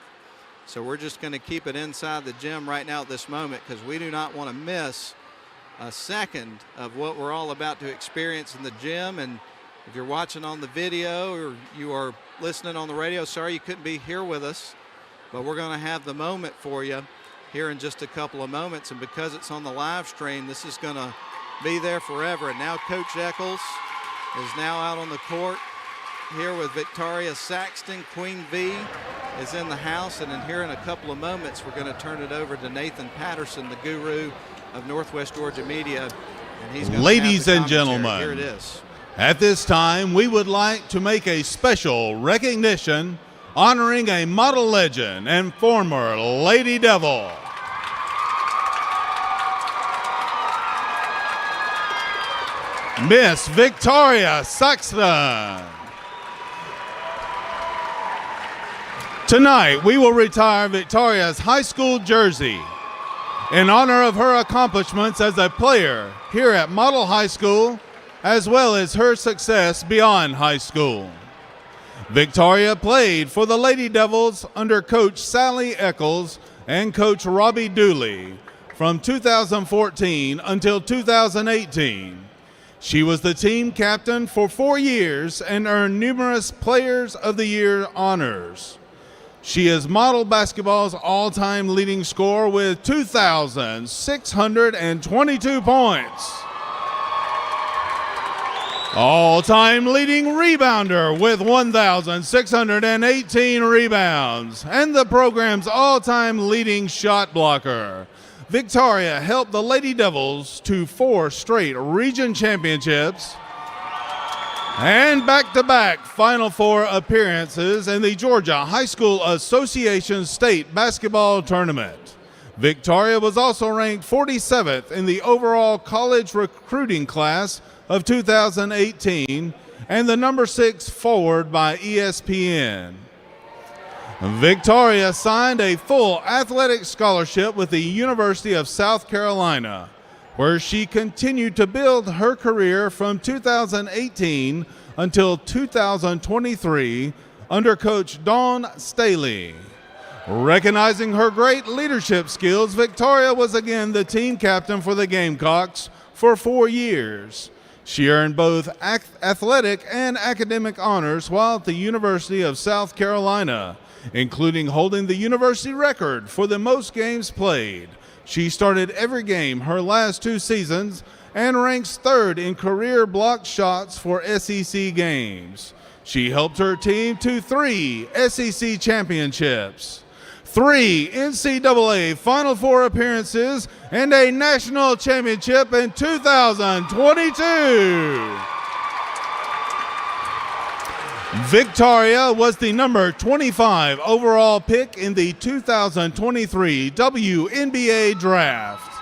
So we're just going to keep it inside the gym right now at this moment, because we do not want to miss a second of what we're all about to experience in the gym. And if you're watching on the video or you are listening on the radio, sorry you couldn't be here with us, but we're going to have the moment for you here in just a couple of moments. And because it's on the live stream, this is going to be there forever. And now Coach Eccles is now out on the court here with Victoria Saxton. Queen V is in the house, and here in a couple of moments we're going to turn it over to Nathan Patterson, the guru of Northwest Georgia Media. And he's going Ladies to have and the gentlemen, commentary. Here it is. At this time, we would like to make a special recognition honoring a model legend and former Lady Devil. Miss Victoria Saxton. Tonight, we will retire Victoria's high school jersey in honor of her accomplishments as a player here at Model High School, as well as her success beyond high school. Victoria played for the Lady Devils under Coach Sally Eccles and Coach Robbie Dooley from 2014 until 2018. She was the team captain for 4 years and earned numerous Players of the Year honors. She is Model Basketball's all-time leading scorer with 2,622 points. All-time leading rebounder with 1,618 rebounds. And the program's all-time leading shot blocker. Victoria helped the Lady Devils to 4 straight region championships and back-to-back Final Four appearances in the Georgia High School Association State Basketball Tournament. Victoria was also ranked 47th in the overall college recruiting class of 2018 and the number 6 forward by ESPN. Victoria signed a full athletic scholarship with the University of South Carolina, where she continued to build her career from 2018 until 2023 under Coach Dawn Staley. Recognizing her great leadership skills, Victoria was again the team captain for the Gamecocks for 4 years. She earned both athletic and academic honors while at the University of South Carolina, including holding the university record for the most games played. She started every game her last 2 seasons and ranks 3rd in career blocked shots for SEC games. She helped her team to 3 SEC championships, 3 NCAA Final Four appearances, and a national championship in 2022. Victoria was the number 25 overall pick in the 2023 WNBA draft,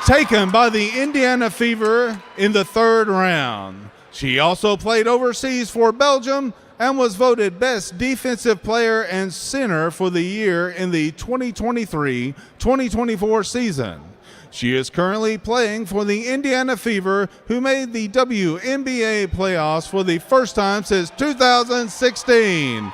taken by the Indiana Fever in the 3rd round. She also played overseas for Belgium and was voted Best Defensive Player and Center for the year in the 2023-2024 season. She is currently playing for the Indiana Fever, who made the WNBA playoffs for the first time since 2016.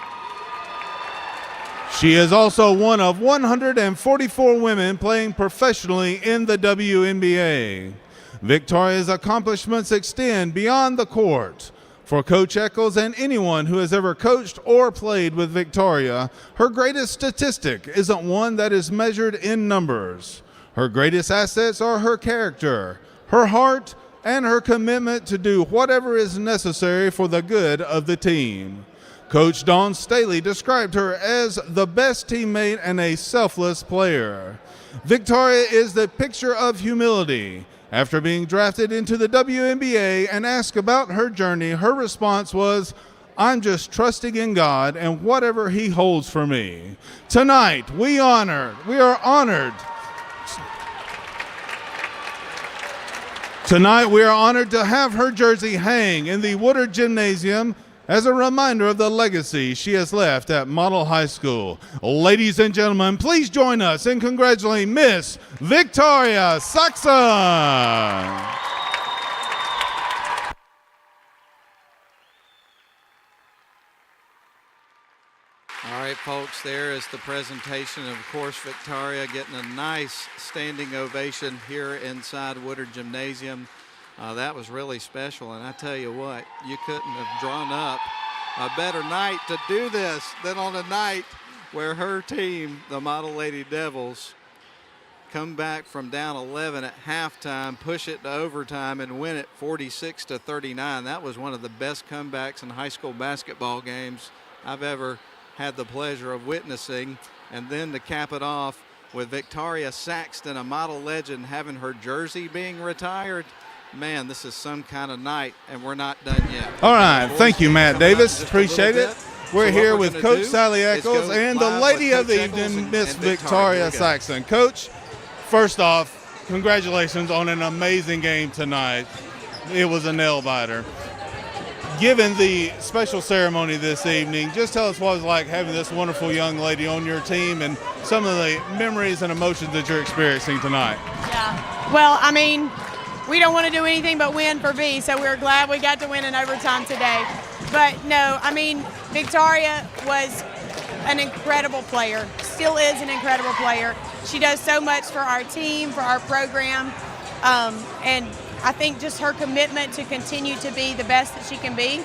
She is also one of 144 women playing professionally in the WNBA. Victoria's accomplishments extend beyond the court. For Coach Eccles and anyone who has ever coached or played with Victoria, her greatest statistic isn't one that is measured in numbers. Her greatest assets are her character, her heart, and her commitment to do whatever is necessary for the good of the team. Coach Dawn Staley described her as the best teammate and a selfless player. Victoria is the picture of humility. After being drafted into the WNBA and asked about her journey, her response was, "I'm just trusting in God and whatever He holds for me." Tonight, we are honored. Tonight, we are honored to have her jersey hang in the Woodard Gymnasium as a reminder of the legacy she has left at Model High School. Ladies and gentlemen, please join us in congratulating Miss Victoria Saxton. All right, folks, there is the presentation. Of course, Victoria getting a nice standing ovation here inside Woodard Gymnasium. That was really special, and I tell you what, you couldn't have drawn up a better night to do this than on a night where her team, the Model Lady Devils, come back from down 11 at halftime, push it to overtime, and win it 46-39. That was one of the best comebacks in high school basketball games I've ever had the pleasure of witnessing. And then to cap it off with Victoria Saxton, a model legend, having her jersey being retired. Man, this is some kind of night, and we're not done yet. All right. Thank you, Matt Davis. Appreciate it. We're here with Coach Sally Eccles and the lady of the evening, Miss Victoria Saxton. Coach, first off, congratulations on an amazing game tonight. It was a nail-biter. Given the special ceremony this evening, just tell us what it was like having this wonderful young lady on your team and some of the memories and emotions that you're experiencing tonight. Yeah. Well, I mean, we don't want to do anything but win for V, so we're glad we got to win in overtime today. But no, I mean, Victoria was an incredible player, still is an incredible player. She does so much for our team, for our program, and I think just her commitment to continue to be the best that she can be,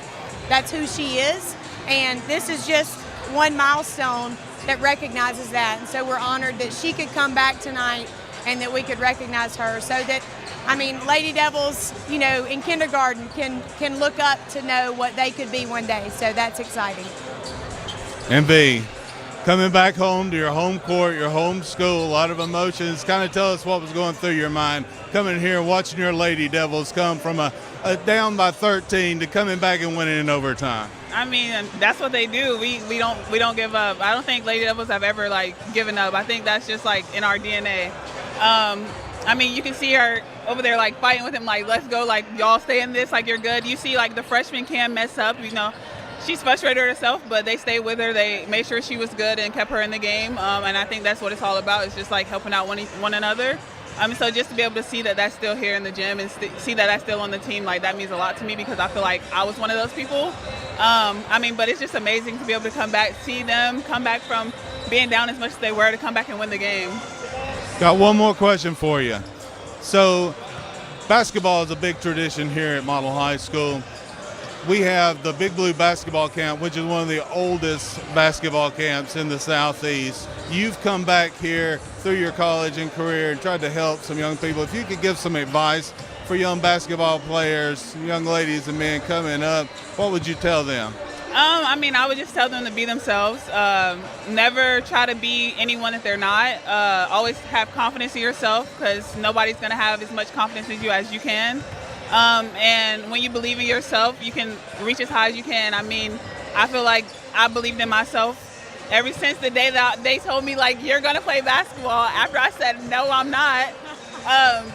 that's who she is. And this is just one milestone that recognizes that. And so we're honored that she could come back tonight and that we could recognize her so that, I mean, Lady Devils, you know, in kindergarten can look up to know what they could be one day. So that's exciting. And V, coming back home to your home court, your home school, a lot of emotions. Kind of tell us what was going through your mind coming here and watching your Lady Devils come from a down by 13 to coming back and winning in overtime. I mean, that's what they do. We don't give up. I don't think Lady Devils have ever given up. I think that's just in our DNA. I mean, you can see her over there fighting with him, let's go, y'all stay in this, you're good. You see the freshman can mess up, you know. She's frustrated herself, but they stayed with her. They made sure she was good and kept her in the game. And I think that's what it's all about. It's just helping out one another. So just to be able to see that that's still here in the gym and see that that's still on the team, that means a lot to me because I feel like I was one of those people. But it's just amazing to be able to come back, see them come back from being down as much as they were to come back and win the game. Got one more question for you. So basketball is a big tradition here at Model High School. We have the Big Blue basketball camp, which is one of the oldest basketball camps in the Southeast. You've come back here through your college and career and tried to help some young people. If you could give some advice for young basketball players, young ladies and men coming up, what would you tell them? I would just tell them to be themselves. Never try to be anyone that they're not. Always have confidence in yourself because nobody's going to have as much confidence in you as you can. And when you believe in yourself, you can reach as high as you can. I feel like I believed in myself ever since the day that they told me, you're going to play basketball. After I said, no, I'm not.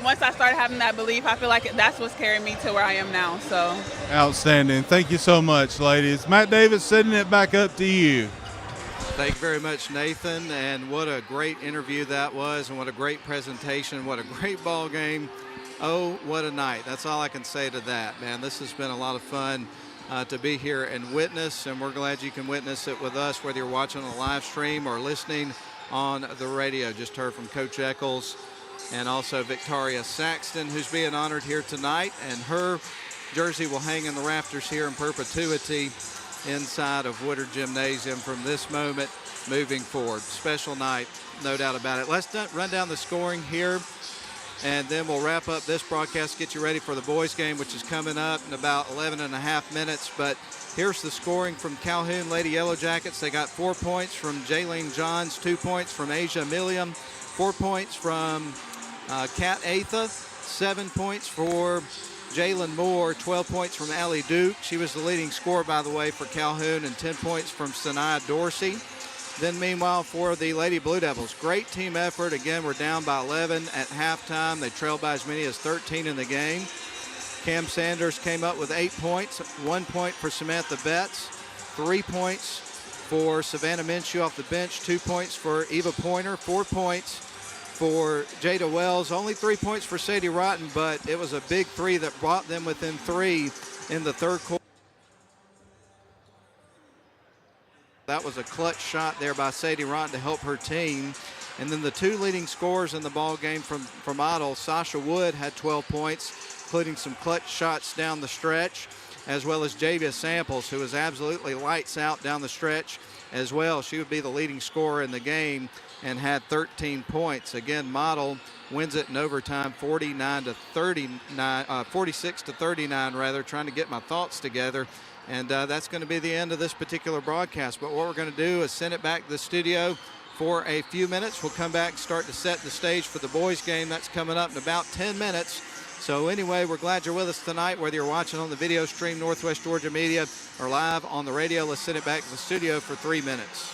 Once I started having that belief, I feel like that's what's carrying me to where I am now. So outstanding. Thank you so much, ladies. Matt Davis, sending it back up to you. Thank you very much, Nathan. And what a great interview that was, and what a great presentation. What a great ball game. Oh, what a night. That's all I can say to that, man. This has been a lot of fun to be here and witness, and we're glad you can witness it with us, whether you're watching on the live stream or listening on the radio. Just heard from Coach Eccles and also Victoria Saxton, who's being honored here tonight, and her jersey will hang in the rafters here in perpetuity inside of Woodard Gymnasium from this moment moving forward. Special night, no doubt about it. Let's run down the scoring here, and then we'll wrap up this broadcast, get you ready for the boys game, which is coming up in about 11 and a half minutes. But here's the scoring from Calhoun Lady Yellow Jackets. They got 4 points from Jaylene Johns, 2 points from Asia Milliam, 4 points from Kat Atha, 7 points for Jalen Moore, 12 points from Allie Duke. She was the leading scorer, by the way, for Calhoun, and 10 points from Sanaya Dorsey. Then, meanwhile, for the Lady Blue Devils, great team effort. Again, we're down by 11 at halftime. They trailed by as many as 13 in the game. Cam Sanders came up with 8 points, 1 point for Samantha Betts, 3 points for Savannah Minshew off the bench, 2 points for Eva Pointer, 4 points for Jada Wells, only 3 points for Sadie Rotten, but it was a big three that brought them within 3 in the third quarter. That was a clutch shot there by Sadie Rotten to help her team. And then the 2 leading scorers in the ball game from Model, Sasha Wood had 12 points, including some clutch shots down the stretch, as well as Javia Samples, who was absolutely lights out down the stretch as well. She would be the leading scorer in the game. and had 13 points. Again, Model wins it in overtime 46 to 39 rather, trying to get my thoughts together. And that's going to be the end of this particular broadcast. But what we're going to do is send it back to the studio for a few minutes. We'll come back and start to set the stage for the boys game. That's coming up in about 10 minutes. So anyway, we're glad you're with us tonight, whether you're watching on the video stream, Northwest Georgia Media, or live on the radio. Let's send it back to the studio for 3 minutes.